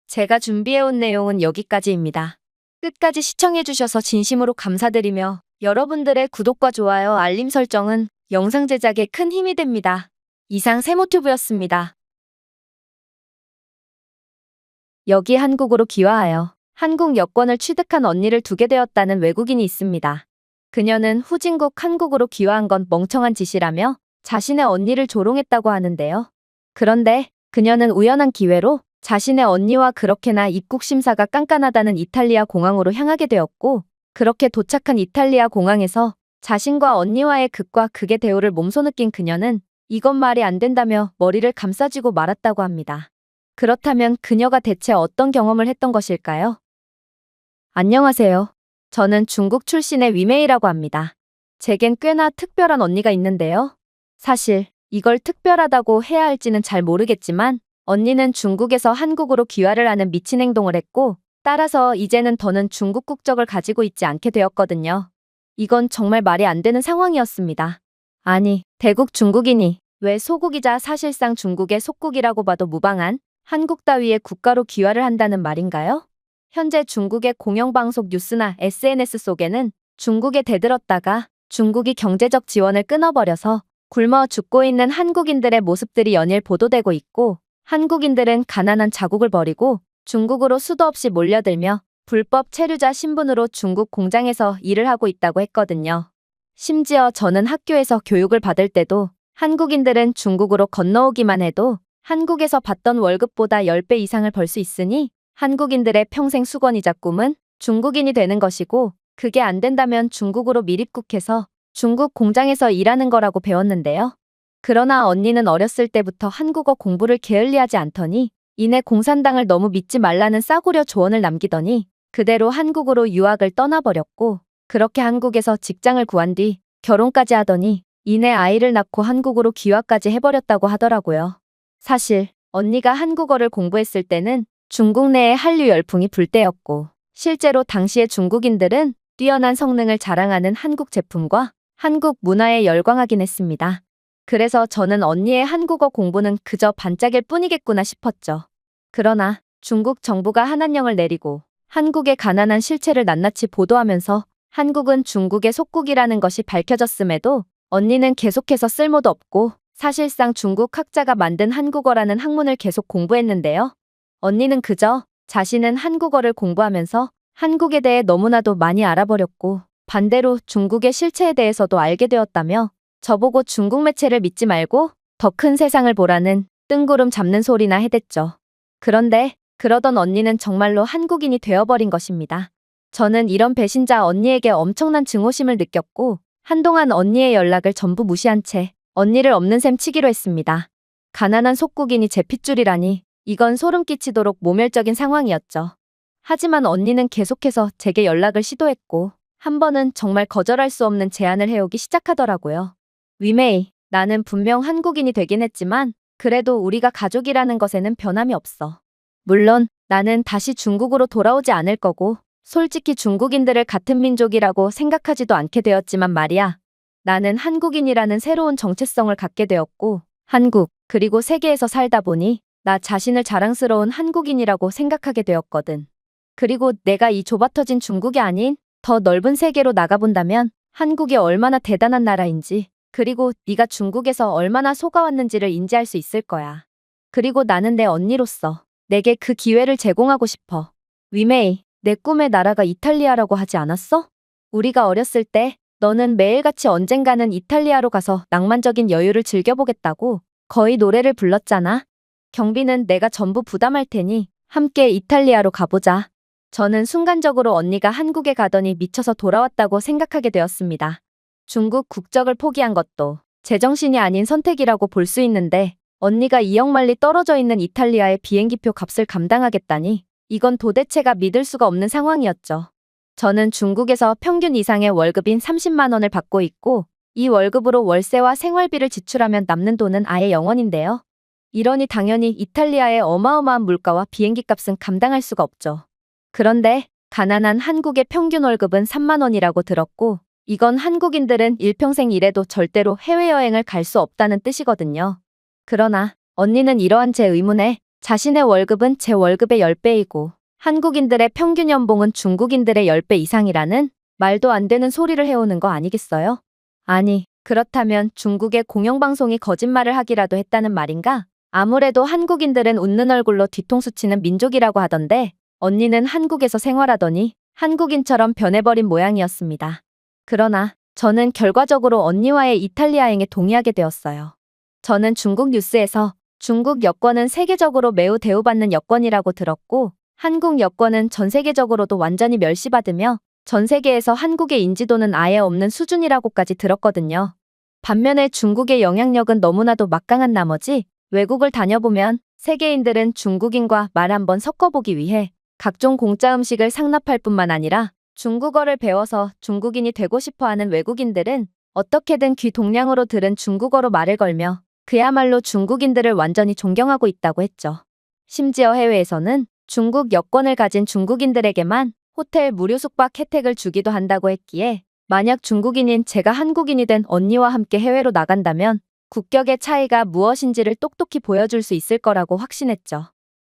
제가 준비해온 내용은 여기까지입니다. 끝까지 시청해주셔서 진심으로 감사드리며 여러분들의 구독과 좋아요, 알림 설정은 영상 제작에 큰 힘이 됩니다. 이상 세모튜브였습니다. 여기 한국으로 귀화하여 한국 여권을 취득한 언니를 두게 되었다는 외국인이 있습니다. 그녀는 후진국 한국으로 귀화한 건 멍청한 짓이라며 자신의 언니를 조롱했다고 하는데요. 그런데 그녀는 우연한 기회로 자신의 언니와 그렇게나 입국 심사가 깐깐하다는 이탈리아 공항으로 향하게 되었고 그렇게 도착한 이탈리아 공항에서 자신과 언니와의 극과 극의 대우를 몸소 느낀 그녀는 이건 말이 안 된다며 머리를 감싸쥐고 말았다고 합니다. 그렇다면 그녀가 대체 어떤 경험을 했던 것일까요? 안녕하세요. 저는 중국 출신의 위메이라고 합니다. 제겐 꽤나 특별한 언니가 있는데요. 사실 이걸 특별하다고 해야 할지는 잘 모르겠지만 언니는 중국에서 한국으로 귀화를 하는 미친 행동을 했고 따라서 이제는 더는 중국 국적을 가지고 있지 않게 되었거든요. 이건 정말 말이 안 되는 상황이었습니다. 아니, 대국 중국인이 왜 소국이자 사실상 중국의 속국이라고 봐도 무방한 한국 따위의 국가로 귀화를 한다는 말인가요? 현재 중국의 공영방송 뉴스나 SNS 속에는 중국에 대들었다가 중국이 경제적 지원을 끊어버려서 굶어 죽고 있는 한국인들의 모습들이 연일 보도되고 있고 한국인들은 가난한 자국을 버리고 중국으로 수도 없이 몰려들며 불법 체류자 신분으로 중국 공장에서 일을 하고 있다고 했거든요. 심지어 저는 학교에서 교육을 받을 때도 한국인들은 중국으로 건너오기만 해도 한국에서 받던 월급보다 10배 이상을 벌 수 있으니 한국인들의 평생 수건이자 꿈은 중국인이 되는 것이고 그게 안 된다면 중국으로 밀입국해서 중국 공장에서 일하는 거라고 배웠는데요. 그러나 언니는 어렸을 때부터 한국어 공부를 게을리하지 않더니 이내 공산당을 너무 믿지 말라는 싸구려 조언을 남기더니 그대로 한국으로 유학을 떠나버렸고 그렇게 한국에서 직장을 구한 뒤 결혼까지 하더니 이내 아이를 낳고 한국으로 귀화까지 해버렸다고 하더라고요. 사실 언니가 한국어를 공부했을 때는 중국 내에 한류 열풍이 불 때였고 실제로 당시의 중국인들은 뛰어난 성능을 자랑하는 한국 제품과 한국 문화에 열광하긴 했습니다. 그래서 저는 언니의 한국어 공부는 그저 반짝일 뿐이겠구나 싶었죠. 그러나 중국 정부가 한한령을 내리고 한국의 가난한 실체를 낱낱이 보도하면서 한국은 중국의 속국이라는 것이 밝혀졌음에도 언니는 계속해서 쓸모도 없고 사실상 중국 학자가 만든 한국어라는 학문을 계속 공부했는데요. 언니는 그저 자신은 한국어를 공부하면서 한국에 대해 너무나도 많이 알아버렸고 반대로 중국의 실체에 대해서도 알게 되었다며 저보고 중국 매체를 믿지 말고 더 큰 세상을 보라는 뜬구름 잡는 소리나 해댔죠. 그런데 그러던 언니는 정말로 한국인이 되어버린 것입니다. 저는 이런 배신자 언니에게 엄청난 증오심을 느꼈고 한동안 언니의 연락을 전부 무시한 채 언니를 없는 셈 치기로 했습니다. 가난한 속국인이 제 핏줄이라니 이건 소름 끼치도록 모멸적인 상황이었죠. 하지만 언니는 계속해서 제게 연락을 시도했고 한 번은 정말 거절할 수 없는 제안을 해오기 시작하더라고요. 위메이, 나는 분명 한국인이 되긴 했지만 그래도 우리가 가족이라는 것에는 변함이 없어. 물론 나는 다시 중국으로 돌아오지 않을 거고 솔직히 중국인들을 같은 민족이라고 생각하지도 않게 되었지만 말이야. 나는 한국인이라는 새로운 정체성을 갖게 되었고 한국 그리고 세계에서 살다 보니 나 자신을 자랑스러운 한국인이라고 생각하게 되었거든. 그리고 내가 이 좁아터진 중국이 아닌 더 넓은 세계로 나가본다면 한국이 얼마나 대단한 나라인지 그리고 네가 중국에서 얼마나 속아왔는지를 인지할 수 있을 거야. 그리고 나는 내 언니로서 내게 그 기회를 제공하고 싶어. 위메이, 내 꿈의 나라가 이탈리아라고 하지 않았어? 우리가 어렸을 때 너는 매일같이 언젠가는 이탈리아로 가서 낭만적인 여유를 즐겨보겠다고 거의 노래를 불렀잖아. 경비는 내가 전부 부담할 테니 함께 이탈리아로 가보자. 저는 순간적으로 언니가 한국에 가더니 미쳐서 돌아왔다고 생각하게 되었습니다. 중국 국적을 포기한 것도 제정신이 아닌 선택이라고 볼 수 있는데 언니가 2억 마일리 떨어져 있는 이탈리아의 비행기표 값을 감당하겠다니 이건 도대체가 믿을 수가 없는 상황이었죠. 저는 중국에서 평균 이상의 월급인 30만 원을 받고 있고 이 월급으로 월세와 생활비를 지출하면 남는 돈은 아예 0원인데요. 이러니 당연히 이탈리아의 어마어마한 물가와 비행기 값은 감당할 수가 없죠. 그런데 가난한 한국의 평균 월급은 3만 원이라고 들었고 이건 한국인들은 일평생 일해도 절대로 해외여행을 갈 수 없다는 뜻이거든요. 그러나 언니는 이러한 제 의문에 자신의 월급은 제 월급의 10배이고 한국인들의 평균 연봉은 중국인들의 10배 이상이라는 말도 안 되는 소리를 해오는 거 아니겠어요? 아니, 그렇다면 중국의 공영방송이 거짓말을 하기라도 했다는 말인가? 아무래도 한국인들은 웃는 얼굴로 뒤통수 치는 민족이라고 하던데 언니는 한국에서 생활하더니 한국인처럼 변해버린 모양이었습니다. 그러나 저는 결과적으로 언니와의 이탈리아행에 동의하게 되었어요. 저는 중국 뉴스에서 중국 여권은 세계적으로 매우 대우받는 여권이라고 들었고 한국 여권은 전 세계적으로도 완전히 멸시받으며 전 세계에서 한국의 인지도는 아예 없는 수준이라고까지 들었거든요. 반면에 중국의 영향력은 너무나도 막강한 나머지 외국을 다녀보면 세계인들은 중국인과 말 한번 섞어보기 위해 각종 공짜 음식을 상납할 뿐만 아니라 중국어를 배워서 중국인이 되고 싶어하는 외국인들은 어떻게든 귀 동량으로 들은 중국어로 말을 걸며 그야말로 중국인들을 완전히 존경하고 있다고 했죠. 심지어 해외에서는 중국 여권을 가진 중국인들에게만 호텔 무료 숙박 혜택을 주기도 한다고 했기에 만약 중국인인 제가 한국인이 된 언니와 함께 해외로 나간다면 국격의 차이가 무엇인지를 똑똑히 보여줄 수 있을 거라고 확신했죠.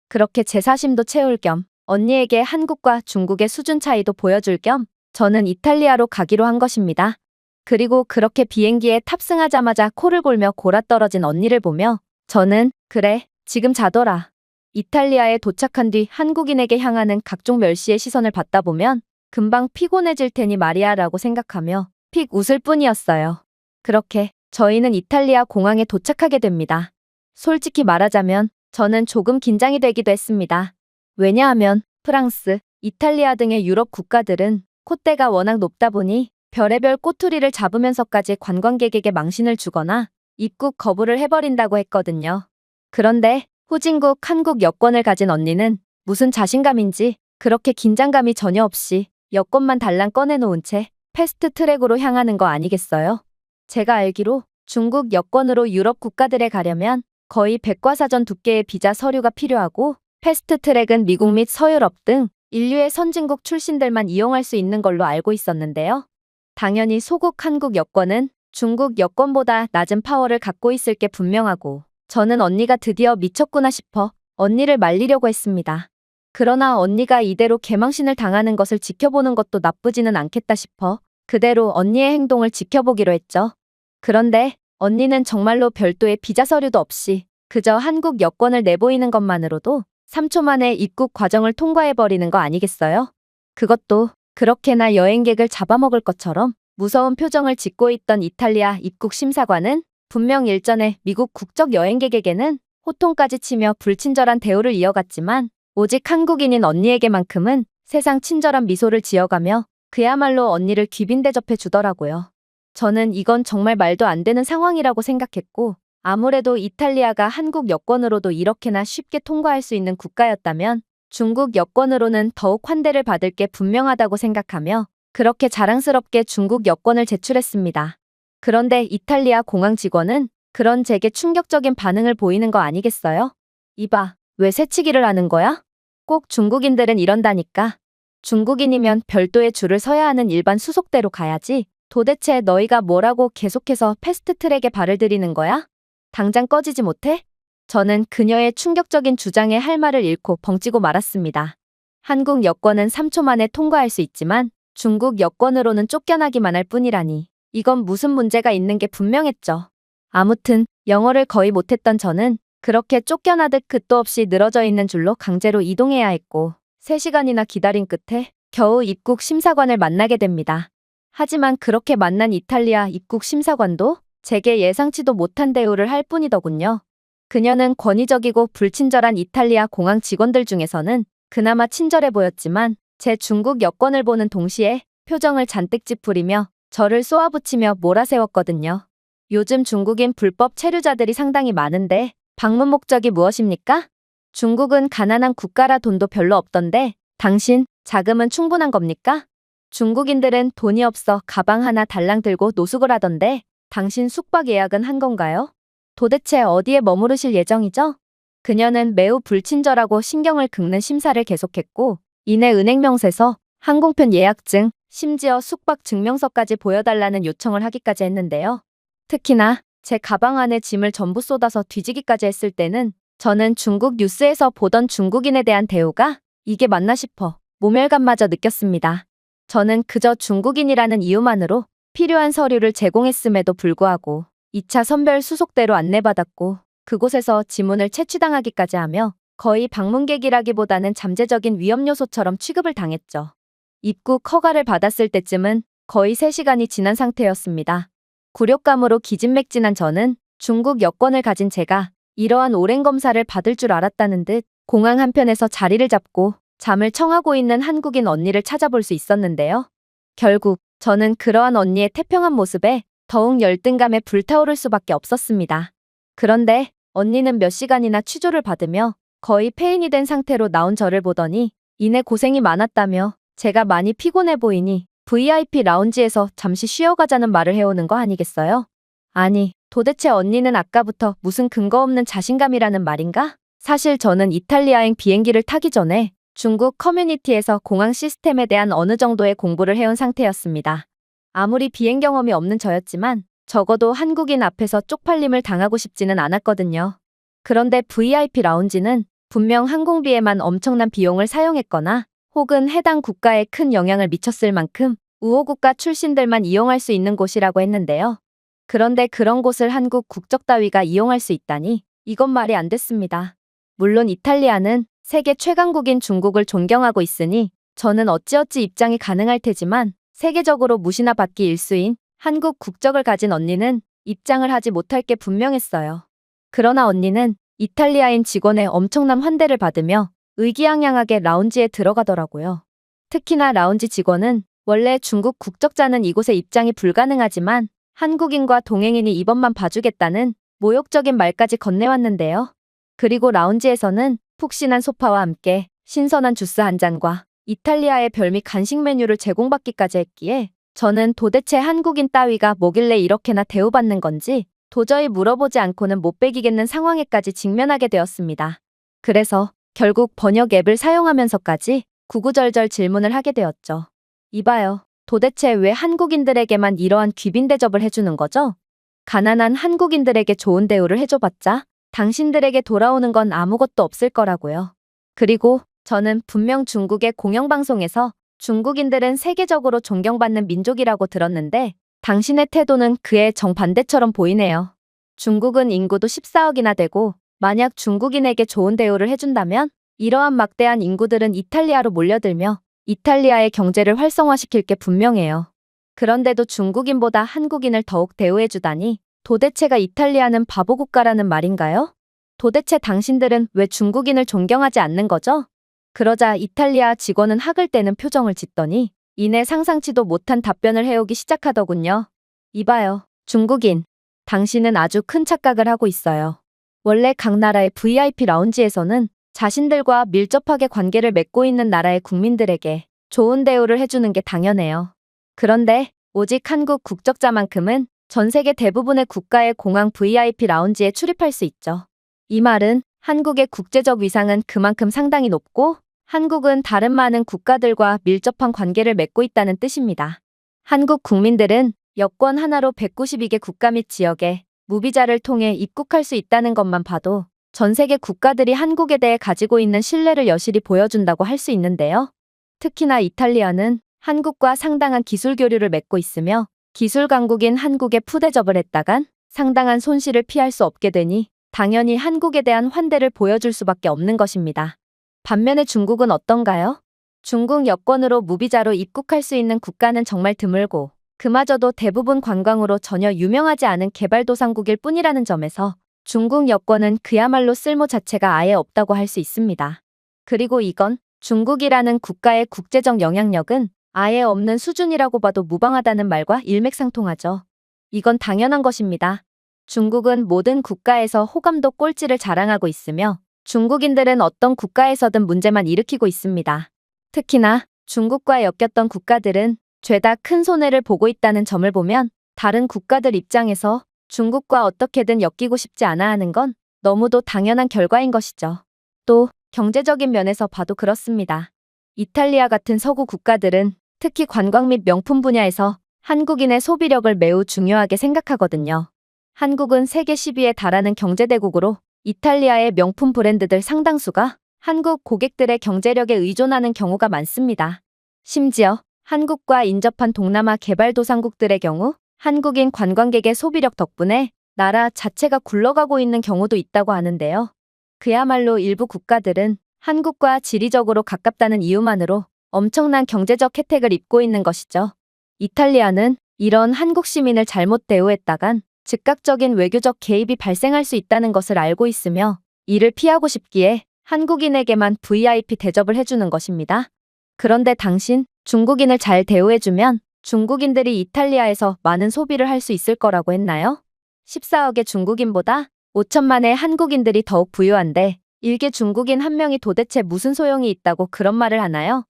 그렇게 제 사심도 채울 겸 언니에게 한국과 중국의 수준 차이도 보여줄 겸 저는 이탈리아로 가기로 한 것입니다. 그리고 그렇게 비행기에 탑승하자마자 코를 골며 골아떨어진 언니를 보며 저는 그래, 지금 자더라. 이탈리아에 도착한 뒤 한국인에게 향하는 각종 멸시의 시선을 받다 보면 금방 피곤해질 테니 말이야 라고 생각하며 픽 웃을 뿐이었어요. 그렇게 저희는 이탈리아 공항에 도착하게 됩니다. 솔직히 말하자면 저는 조금 긴장이 되기도 했습니다. 왜냐하면 프랑스, 이탈리아 등의 유럽 국가들은 콧대가 워낙 높다 보니 별의별 꼬투리를 잡으면서까지 관광객에게 망신을 주거나 입국 거부를 해버린다고 했거든요. 그런데 후진국 한국 여권을 가진 언니는 무슨 자신감인지 그렇게 긴장감이 전혀 없이 여권만 달랑 꺼내놓은 채 패스트 트랙으로 향하는 거 아니겠어요? 제가 알기로 중국 여권으로 유럽 국가들에 가려면 거의 백과사전 두께의 비자 서류가 필요하고 패스트 트랙은 미국 및 서유럽 등 인류의 선진국 출신들만 이용할 수 있는 걸로 알고 있었는데요. 당연히 소국 한국 여권은 중국 여권보다 낮은 파워를 갖고 있을 게 분명하고 저는 언니가 드디어 미쳤구나 싶어 언니를 말리려고 했습니다. 그러나 언니가 이대로 개망신을 당하는 것을 지켜보는 것도 나쁘지는 않겠다 싶어 그대로 언니의 행동을 지켜보기로 했죠. 그런데 언니는 정말로 별도의 비자 서류도 없이 그저 한국 여권을 내보이는 것만으로도 3초 만에 입국 과정을 통과해버리는 거 아니겠어요? 그것도 그렇게나 여행객을 잡아먹을 것처럼 무서운 표정을 짓고 있던 이탈리아 입국 심사관은 분명 일전에 미국 국적 여행객에게는 호통까지 치며 불친절한 대우를 이어갔지만 오직 한국인인 언니에게만큼은 세상 친절한 미소를 지어가며 그야말로 언니를 귀빈 대접해 주더라고요. 저는 이건 정말 말도 안 되는 상황이라고 생각했고 아무래도 이탈리아가 한국 여권으로도 이렇게나 쉽게 통과할 수 있는 국가였다면 중국 여권으로는 더욱 환대를 받을 게 분명하다고 생각하며 그렇게 자랑스럽게 중국 여권을 제출했습니다. 그런데 이탈리아 공항 직원은 그런 제게 충격적인 반응을 보이는 거 아니겠어요? 이봐, 왜 새치기를 하는 거야? 꼭 중국인들은 이런다니까. 중국인이면 별도의 줄을 서야 하는 일반 수속대로 가야지. 도대체 너희가 뭐라고 계속해서 패스트트랙에 발을 들이는 거야? 당장 꺼지지 못해? 저는 그녀의 충격적인 주장에 할 말을 잃고 벙찌고 말았습니다. 한국 여권은 3초 만에 통과할 수 있지만 중국 여권으로는 쫓겨나기만 할 뿐이라니. 이건 무슨 문제가 있는 게 분명했죠. 아무튼 영어를 거의 못했던 저는 그렇게 쫓겨나듯 끝도 없이 늘어져 있는 줄로 강제로 이동해야 했고 3시간이나 기다린 끝에 겨우 입국 심사관을 만나게 됩니다. 하지만 그렇게 만난 이탈리아 입국 심사관도 제게 예상치도 못한 대우를 할 뿐이더군요. 그녀는 권위적이고 불친절한 이탈리아 공항 직원들 중에서는 그나마 친절해 보였지만 제 중국 여권을 보는 동시에 표정을 잔뜩 찌푸리며 저를 쏘아붙이며 몰아세웠거든요. 요즘 중국인 불법 체류자들이 상당히 많은데 방문 목적이 무엇입니까? 중국은 가난한 국가라 돈도 별로 없던데 당신 자금은 충분한 겁니까? 중국인들은 돈이 없어 가방 하나 달랑 들고 노숙을 하던데 당신 숙박 예약은 한 건가요? 도대체 어디에 머무르실 예정이죠? 그녀는 매우 불친절하고 신경을 긁는 심사를 계속했고 이내 은행명세서, 항공편 예약증, 심지어 숙박 증명서까지 보여달라는 요청을 하기까지 했는데요. 특히나 제 가방 안에 짐을 전부 쏟아서 뒤지기까지 했을 때는 저는 중국 뉴스에서 보던 중국인에 대한 대우가 이게 맞나 싶어 모멸감마저 느꼈습니다. 저는 그저 중국인이라는 이유만으로 필요한 서류를 제공했음에도 불구하고 2차 선별 수속대로 안내받았고 그곳에서 지문을 채취당하기까지 하며 거의 방문객이라기보다는 잠재적인 위험 요소처럼 취급을 당했죠. 입국 허가를 받았을 때쯤은 거의 3시간이 지난 상태였습니다. 굴욕감으로 기진맥진한 저는 중국 여권을 가진 제가 이러한 오랜 검사를 받을 줄 알았다는 듯 공항 한편에서 자리를 잡고 잠을 청하고 있는 한국인 언니를 찾아볼 수 있었는데요. 결국 저는 그러한 언니의 태평한 모습에 더욱 열등감에 불타오를 수밖에 없었습니다. 그런데 언니는 몇 시간이나 취조를 받으며 거의 폐인이 된 상태로 나온 저를 보더니 이내 고생이 많았다며 제가 많이 피곤해 보이니 VIP 라운지에서 잠시 쉬어가자는 말을 해오는 거 아니겠어요? 아니, 도대체 언니는 아까부터 무슨 근거 없는 자신감이라는 말인가? 사실 저는 이탈리아행 비행기를 타기 전에 중국 커뮤니티에서 공항 시스템에 대한 어느 정도의 공부를 해온 상태였습니다. 아무리 비행 경험이 없는 저였지만 적어도 한국인 앞에서 쪽팔림을 당하고 싶지는 않았거든요. 그런데 VIP 라운지는 분명 항공비에만 엄청난 비용을 사용했거나 혹은 해당 국가에 큰 영향을 미쳤을 만큼 우호국가 출신들만 이용할 수 있는 곳이라고 했는데요. 그런데 그런 곳을 한국 국적 따위가 이용할 수 있다니 이건 말이 안 됐습니다. 물론 이탈리아는 세계 최강국인 중국을 존경하고 있으니 저는 어찌어찌 입장이 가능할 테지만 세계적으로 무시나 받기 일쑤인 한국 국적을 가진 언니는 입장을 하지 못할 게 분명했어요. 그러나 언니는 이탈리아인 직원의 엄청난 환대를 받으며 의기양양하게 라운지에 들어가더라고요. 특히나 라운지 직원은 원래 중국 국적자는 이곳에 입장이 불가능하지만 한국인과 동행인이 이번만 봐주겠다는 모욕적인 말까지 건네왔는데요. 그리고 라운지에서는 푹신한 소파와 함께 신선한 주스 한 잔과 이탈리아의 별미 간식 메뉴를 제공받기까지 했기에 저는 도대체 한국인 따위가 뭐길래 이렇게나 대우받는 건지 도저히 물어보지 않고는 못 베기겠는 상황에까지 직면하게 되었습니다. 그래서 결국 번역 앱을 사용하면서까지 구구절절 질문을 하게 되었죠. 이봐요. 도대체 왜 한국인들에게만 이러한 귀빈 대접을 해주는 거죠? 가난한 한국인들에게 좋은 대우를 해줘봤자 당신들에게 돌아오는 건 아무것도 없을 거라고요. 그리고 저는 분명 중국의 공영방송에서 중국인들은 세계적으로 존경받는 민족이라고 들었는데 당신의 태도는 그의 정반대처럼 보이네요. 중국은 인구도 14억이나 되고 만약 중국인에게 좋은 대우를 해준다면 이러한 막대한 인구들은 이탈리아로 몰려들며 이탈리아의 경제를 활성화시킬 게 분명해요. 그런데도 중국인보다 한국인을 더욱 대우해주다니 도대체가 이탈리아는 바보 국가라는 말인가요? 도대체 당신들은 왜 중국인을 존경하지 않는 거죠? 그러자 이탈리아 직원은 학을 떼는 표정을 짓더니 이내 상상치도 못한 답변을 해오기 시작하더군요. 이봐요, 중국인. 당신은 아주 큰 착각을 하고 있어요. 원래 각 나라의 VIP 라운지에서는 자신들과 밀접하게 관계를 맺고 있는 나라의 국민들에게 좋은 대우를 해주는 게 당연해요. 그런데 오직 한국 국적자만큼은 전 세계 대부분의 국가의 공항 VIP 라운지에 출입할 수 있죠. 이 말은 한국의 국제적 위상은 그만큼 상당히 높고 한국은 다른 많은 국가들과 밀접한 관계를 맺고 있다는 뜻입니다. 한국 국민들은 여권 하나로 192개 국가 및 지역에 무비자를 통해 입국할 수 있다는 것만 봐도 전 세계 국가들이 한국에 대해 가지고 있는 신뢰를 여실히 보여준다고 할 수 있는데요. 특히나 이탈리아는 한국과 상당한 기술 교류를 맺고 있으며 기술 강국인 한국에 푸대접을 했다간 상당한 손실을 피할 수 없게 되니 당연히 한국에 대한 환대를 보여줄 수밖에 없는 것입니다. 반면에 중국은 어떤가요? 중국 여권으로 무비자로 입국할 수 있는 국가는 정말 드물고 그마저도 대부분 관광으로 전혀 유명하지 않은 개발도상국일 뿐이라는 점에서 중국 여권은 그야말로 쓸모 자체가 아예 없다고 할 수 있습니다. 그리고 이건 중국이라는 국가의 국제적 영향력은 아예 없는 수준이라고 봐도 무방하다는 말과 일맥상통하죠. 이건 당연한 것입니다. 중국은 모든 국가에서 호감도 꼴찌를 자랑하고 있으며 중국인들은 어떤 국가에서든 문제만 일으키고 있습니다. 특히나 중국과 엮였던 국가들은 죄다 큰 손해를 보고 있다는 점을 보면 다른 국가들 입장에서 중국과 어떻게든 엮이고 싶지 않아 하는 건 너무도 당연한 결과인 것이죠. 또 경제적인 면에서 봐도 그렇습니다. 이탈리아 같은 서구 국가들은 특히 관광 및 명품 분야에서 한국인의 소비력을 매우 중요하게 생각하거든요. 한국은 세계 10위에 달하는 경제대국으로 이탈리아의 명품 브랜드들 상당수가 한국 고객들의 경제력에 의존하는 경우가 많습니다. 심지어 한국과 인접한 동남아 개발도상국들의 경우 한국인 관광객의 소비력 덕분에 나라 자체가 굴러가고 있는 경우도 있다고 하는데요. 그야말로 일부 국가들은 한국과 지리적으로 가깝다는 이유만으로 엄청난 경제적 혜택을 입고 있는 것이죠. 이탈리아는 이런 한국 시민을 잘못 대우했다간 즉각적인 외교적 개입이 발생할 수 있다는 것을 알고 있으며 이를 피하고 싶기에 한국인에게만 VIP 대접을 해주는 것입니다. 그런데 당신, 중국인을 잘 대우해주면 중국인들이 이탈리아에서 많은 소비를 할 수 있을 거라고 했나요? 14억의 중국인보다 5천만의 한국인들이 더욱 부유한데 일개 중국인 한 명이 도대체 무슨 소용이 있다고 그런 말을 하나요?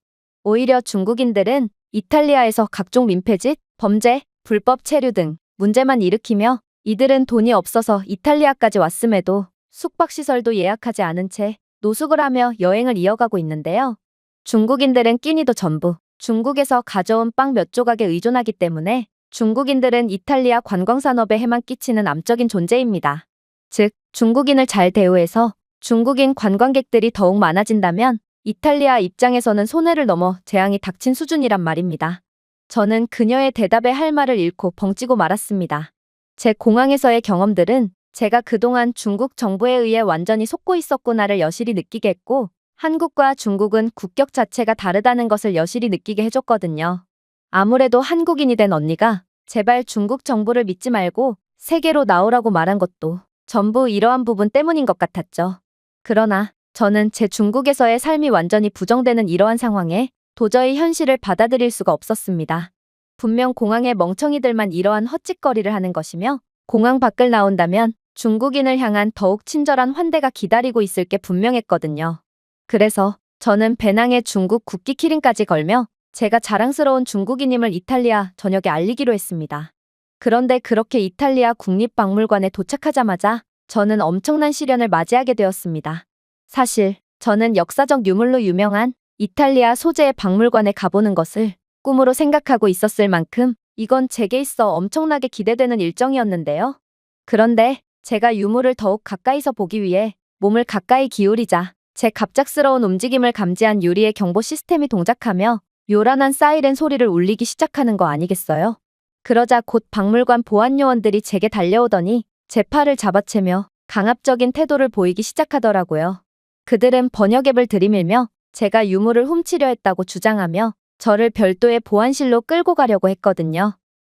오히려 중국인들은 이탈리아에서 각종 민폐짓, 범죄, 불법 체류 등 문제만 일으키며 이들은 돈이 없어서 이탈리아까지 왔음에도 숙박시설도 예약하지 않은 채 노숙을 하며 여행을 이어가고 있는데요. 중국인들은 끼니도 전부 중국에서 가져온 빵 몇 조각에 의존하기 때문에 중국인들은 이탈리아 관광산업에 해만 끼치는 암적인 존재입니다. 즉, 중국인을 잘 대우해서 중국인 관광객들이 더욱 많아진다면 이탈리아 입장에서는 손해를 넘어 재앙이 닥친 수준이란 말입니다. 저는 그녀의 대답에 할 말을 잃고 벙찌고 말았습니다. 제 공항에서의 경험들은 제가 그동안 중국 정부에 의해 완전히 속고 있었구나를 여실히 느끼게 했고 한국과 중국은 국격 자체가 다르다는 것을 여실히 느끼게 해줬거든요. 아무래도 한국인이 된 언니가 제발 중국 정부를 믿지 말고 세계로 나오라고 말한 것도 전부 이러한 부분 때문인 것 같았죠. 그러나 저는 제 중국에서의 삶이 완전히 부정되는 이러한 상황에 도저히 현실을 받아들일 수가 없었습니다. 분명 공항의 멍청이들만 이러한 헛짓거리를 하는 것이며 공항 밖을 나온다면 중국인을 향한 더욱 친절한 환대가 기다리고 있을 게 분명했거든요. 그래서 저는 배낭에 중국 국기 키링까지 걸며 제가 자랑스러운 중국인임을 이탈리아 전역에 알리기로 했습니다. 그런데 그렇게 이탈리아 국립박물관에 도착하자마자 저는 엄청난 시련을 맞이하게 되었습니다. 사실 저는 역사적 유물로 유명한 이탈리아 소재의 박물관에 가보는 것을 꿈으로 생각하고 있었을 만큼 이건 제게 있어 엄청나게 기대되는 일정이었는데요. 그런데 제가 유물을 더욱 가까이서 보기 위해 몸을 가까이 기울이자 제 갑작스러운 움직임을 감지한 유리의 경보 시스템이 동작하며 요란한 사이렌 소리를 울리기 시작하는 거 아니겠어요? 그러자 곧 박물관 보안 요원들이 제게 달려오더니 제 팔을 잡아채며 강압적인 태도를 보이기 시작하더라고요. 그들은 번역앱을 들이밀며 제가 유물을 훔치려 했다고 주장하며 저를 별도의 보안실로 끌고 가려고 했거든요.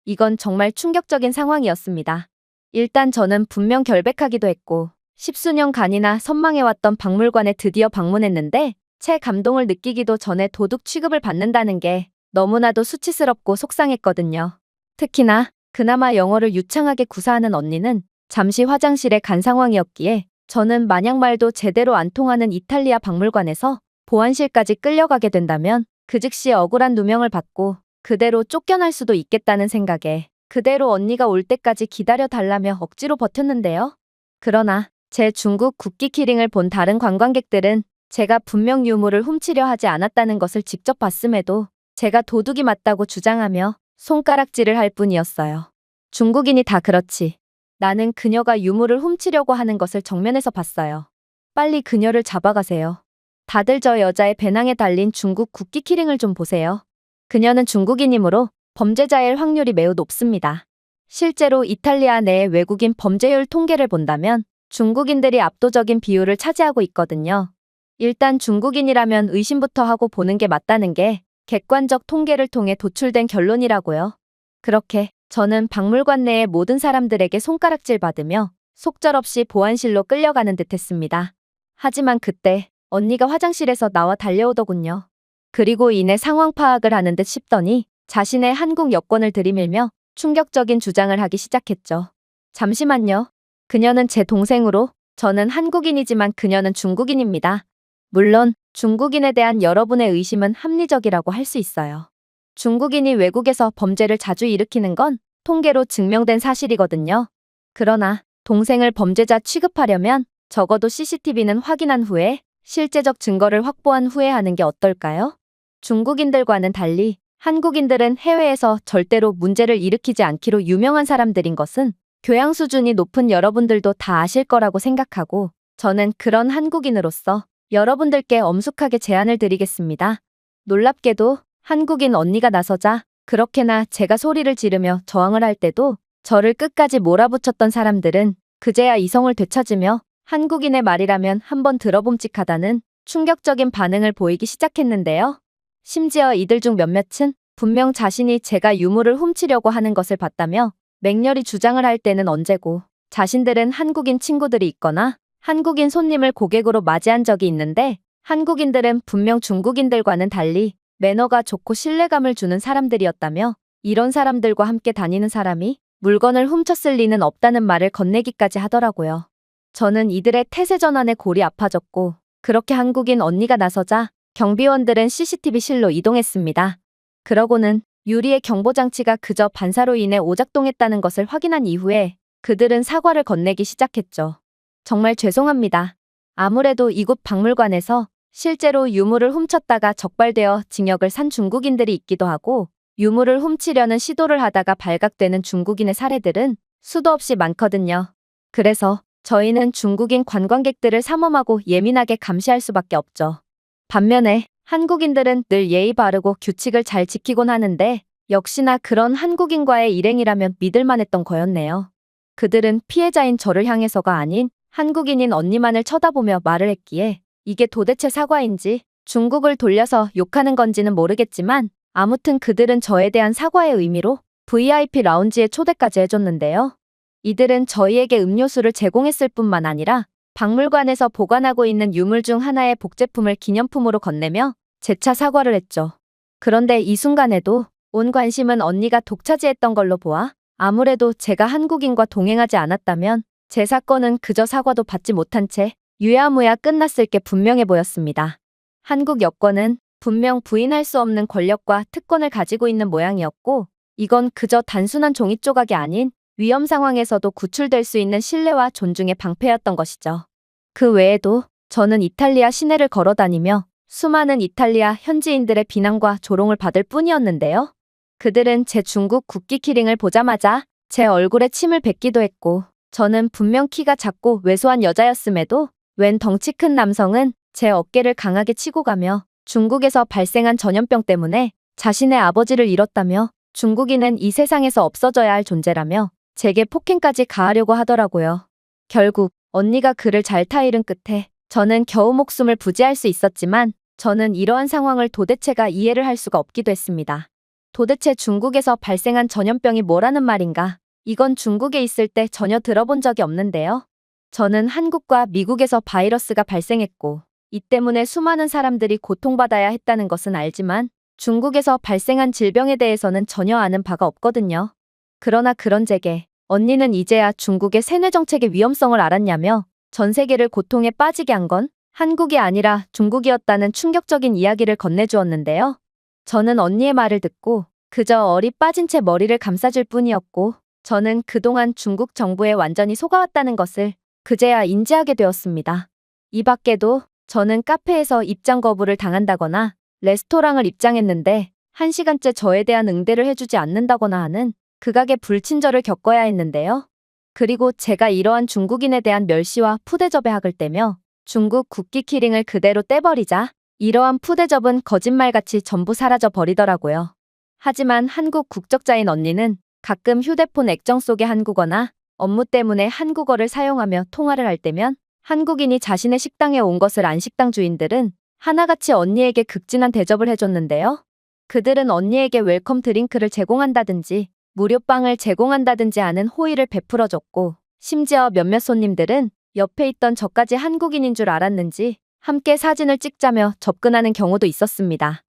이건 정말 충격적인 상황이었습니다. 일단 저는 분명 결백하기도 했고 십수년간이나 선망해왔던 박물관에 드디어 방문했는데 제 감동을 느끼기도 전에 도둑 취급을 받는다는 게 너무나도 수치스럽고 속상했거든요. 특히나 그나마 영어를 유창하게 구사하는 언니는 잠시 화장실에 간 상황이었기에 저는 만약 말도 제대로 안 통하는 이탈리아 박물관에서 보안실까지 끌려가게 된다면 그 즉시 억울한 누명을 받고 그대로 쫓겨날 수도 있겠다는 생각에 그대로 언니가 올 때까지 기다려달라며 억지로 버텼는데요. 그러나 제 중국 국기 키링을 본 다른 관광객들은 제가 분명 유물을 훔치려 하지 않았다는 것을 직접 봤음에도 제가 도둑이 맞다고 주장하며 손가락질을 할 뿐이었어요. 중국인이 다 그렇지. 나는 그녀가 유물을 훔치려고 하는 것을 정면에서 봤어요. 빨리 그녀를 잡아가세요. 다들 저 여자의 배낭에 달린 중국 국기 키링을 좀 보세요. 그녀는 중국인이므로 범죄자일 확률이 매우 높습니다. 실제로 이탈리아 내의 외국인 범죄율 통계를 본다면 중국인들이 압도적인 비율을 차지하고 있거든요. 일단 중국인이라면 의심부터 하고 보는 게 맞다는 게 객관적 통계를 통해 도출된 결론이라고요. 그렇게 저는 박물관 내의 모든 사람들에게 손가락질 받으며 속절없이 보안실로 끌려가는 듯했습니다. 하지만 그때 언니가 화장실에서 나와 달려오더군요. 그리고 이내 상황 파악을 하는 듯 싶더니 자신의 한국 여권을 들이밀며 충격적인 주장을 하기 시작했죠. 잠시만요. 그녀는 제 동생으로 저는 한국인이지만 그녀는 중국인입니다. 물론 중국인에 대한 여러분의 의심은 합리적이라고 할 수 있어요. 중국인이 외국에서 범죄를 자주 일으키는 건 통계로 증명된 사실이거든요. 그러나 동생을 범죄자 취급하려면 적어도 CCTV는 확인한 후에 실제적 증거를 확보한 후에 하는 게 어떨까요? 중국인들과는 달리 한국인들은 해외에서 절대로 문제를 일으키지 않기로 유명한 사람들인 것은 교양 수준이 높은 여러분들도 다 아실 거라고 생각하고 저는 그런 한국인으로서 여러분들께 엄숙하게 제안을 드리겠습니다. 놀랍게도 한국인 언니가 나서자 그렇게나 제가 소리를 지르며 저항을 할 때도 저를 끝까지 몰아붙였던 사람들은 그제야 이성을 되찾으며 한국인의 말이라면 한번 들어봄직하다는 충격적인 반응을 보이기 시작했는데요. 심지어 이들 중 몇몇은 분명 자신이 제가 유물을 훔치려고 하는 것을 봤다며 맹렬히 주장을 할 때는 언제고 자신들은 한국인 친구들이 있거나 한국인 손님을 고객으로 맞이한 적이 있는데 한국인들은 분명 중국인들과는 달리 매너가 좋고 신뢰감을 주는 사람들이었다며 이런 사람들과 함께 다니는 사람이 물건을 훔쳤을 리는 없다는 말을 건네기까지 하더라고요. 저는 이들의 태세 전환에 골이 아파졌고 그렇게 한국인 언니가 나서자 경비원들은 CCTV실로 이동했습니다. 그러고는 유리의 경보장치가 그저 반사로 인해 오작동했다는 것을 확인한 이후에 그들은 사과를 건네기 시작했죠. 정말 죄송합니다. 아무래도 이곳 박물관에서 실제로 유물을 훔쳤다가 적발되어 징역을 산 중국인들이 있기도 하고 유물을 훔치려는 시도를 하다가 발각되는 중국인의 사례들은 수도 없이 많거든요. 그래서 저희는 중국인 관광객들을 삼엄하고 예민하게 감시할 수밖에 없죠. 반면에 한국인들은 늘 예의 바르고 규칙을 잘 지키곤 하는데 역시나 그런 한국인과의 일행이라면 믿을만했던 거였네요. 그들은 피해자인 저를 향해서가 아닌 한국인인 언니만을 쳐다보며 말을 했기에 이게 도대체 사과인지 중국을 돌려서 욕하는 건지는 모르겠지만 아무튼 그들은 저에 대한 사과의 의미로 VIP 라운지에 초대까지 해줬는데요. 이들은 저희에게 음료수를 제공했을 뿐만 아니라 박물관에서 보관하고 있는 유물 중 하나의 복제품을 기념품으로 건네며 재차 사과를 했죠. 그런데 이 순간에도 온 관심은 언니가 독차지했던 걸로 보아 아무래도 제가 한국인과 동행하지 않았다면 제 사건은 그저 사과도 받지 못한 채 유야무야 끝났을 게 분명해 보였습니다. 한국 여권은 분명 부인할 수 없는 권력과 특권을 가지고 있는 모양이었고 이건 그저 단순한 종이 조각이 아닌 위험 상황에서도 구출될 수 있는 신뢰와 존중의 방패였던 것이죠. 그 외에도 저는 이탈리아 시내를 걸어다니며 수많은 이탈리아 현지인들의 비난과 조롱을 받을 뿐이었는데요. 그들은 제 중국 국기 키링을 보자마자 제 얼굴에 침을 뱉기도 했고 저는 분명 키가 작고 왜소한 여자였음에도 웬 덩치 큰 남성은 제 어깨를 강하게 치고 가며 중국에서 발생한 전염병 때문에 자신의 아버지를 잃었다며 중국인은 이 세상에서 없어져야 할 존재라며 제게 폭행까지 가하려고 하더라고요. 결국 언니가 그를 잘 타이른 끝에 저는 겨우 목숨을 부지할 수 있었지만 저는 이러한 상황을 도대체가 이해를 할 수가 없기도 했습니다. 도대체 중국에서 발생한 전염병이 뭐라는 말인가? 이건 중국에 있을 때 전혀 들어본 적이 없는데요. 저는 한국과 미국에서 바이러스가 발생했고 이 때문에 수많은 사람들이 고통받아야 했다는 것은 알지만 중국에서 발생한 질병에 대해서는 전혀 아는 바가 없거든요. 그러나 그런 제게 언니는 이제야 중국의 세뇌 정책의 위험성을 알았냐며 전 세계를 고통에 빠지게 한 건 한국이 아니라 중국이었다는 충격적인 이야기를 건네주었는데요. 저는 언니의 말을 듣고 그저 얼이 빠진 채 머리를 감싸줄 뿐이었고 저는 그동안 중국 정부에 완전히 속아왔다는 것을 그제야 인지하게 되었습니다. 이 밖에도 저는 카페에서 입장 거부를 당한다거나 레스토랑을 입장했는데 1시간째 저에 대한 응대를 해주지 않는다거나 하는 극악의 불친절을 겪어야 했는데요. 그리고 제가 이러한 중국인에 대한 멸시와 푸대접의 학을 떼며 중국 국기 키링을 그대로 떼버리자 이러한 푸대접은 거짓말같이 전부 사라져 버리더라고요. 하지만 한국 국적자인 언니는 가끔 휴대폰 액정 속의 한국어나 업무 때문에 한국어를 사용하며 통화를 할 때면 한국인이 자신의 식당에 온 것을 안 식당 주인들은 하나같이 언니에게 극진한 대접을 해줬는데요. 그들은 언니에게 웰컴 드링크를 제공한다든지 무료 빵을 제공한다든지 하는 호의를 베풀어줬고 심지어 몇몇 손님들은 옆에 있던 저까지 한국인인 줄 알았는지 함께 사진을 찍자며 접근하는 경우도 있었습니다.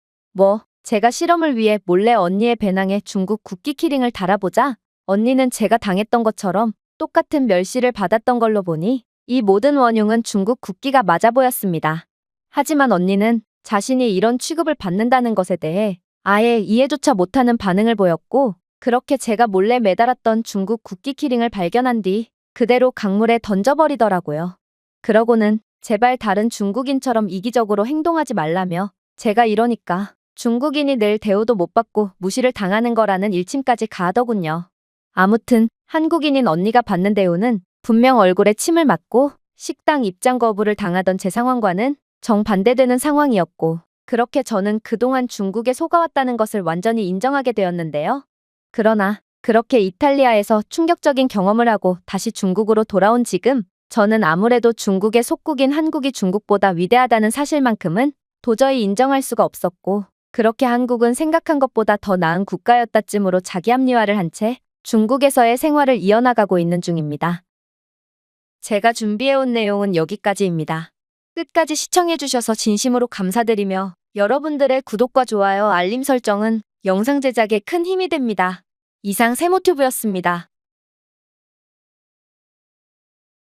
제가 실험을 위해 몰래 언니의 배낭에 중국 국기 키링을 달아보자 언니는 제가 당했던 것처럼 똑같은 멸시를 받았던 걸로 보니 이 모든 원흉은 중국 국기가 맞아 보였습니다. 하지만 언니는 자신이 이런 취급을 받는다는 것에 대해 아예 이해조차 못하는 반응을 보였고 그렇게 제가 몰래 매달았던 중국 국기 키링을 발견한 뒤 그대로 강물에 던져버리더라고요. 그러고는 제발 다른 중국인처럼 이기적으로 행동하지 말라며 제가 이러니까 중국인이 늘 대우도 못 받고 무시를 당하는 거라는 일침까지 가하더군요. 아무튼 한국인인 언니가 받는 대우는 분명 얼굴에 침을 맞고 식당 입장 거부를 당하던 제 상황과는 정반대되는 상황이었고 그렇게 저는 그동안 중국에 속아왔다는 것을 완전히 인정하게 되었는데요. 그러나 그렇게 이탈리아에서 충격적인 경험을 하고 다시 중국으로 돌아온 지금 저는 아무래도 중국의 속국인 한국이 중국보다 위대하다는 사실만큼은 도저히 인정할 수가 없었고 그렇게 한국은 생각한 것보다 더 나은 국가였다쯤으로 자기 합리화를 한 채 중국에서의 생활을 이어나가고 있는 중입니다. 제가 준비해온 내용은 여기까지입니다. 끝까지 시청해주셔서 진심으로 감사드리며 여러분들의 구독과 좋아요, 알림 설정은 영상 제작에 큰 힘이 됩니다. 이상 세모튜브였습니다.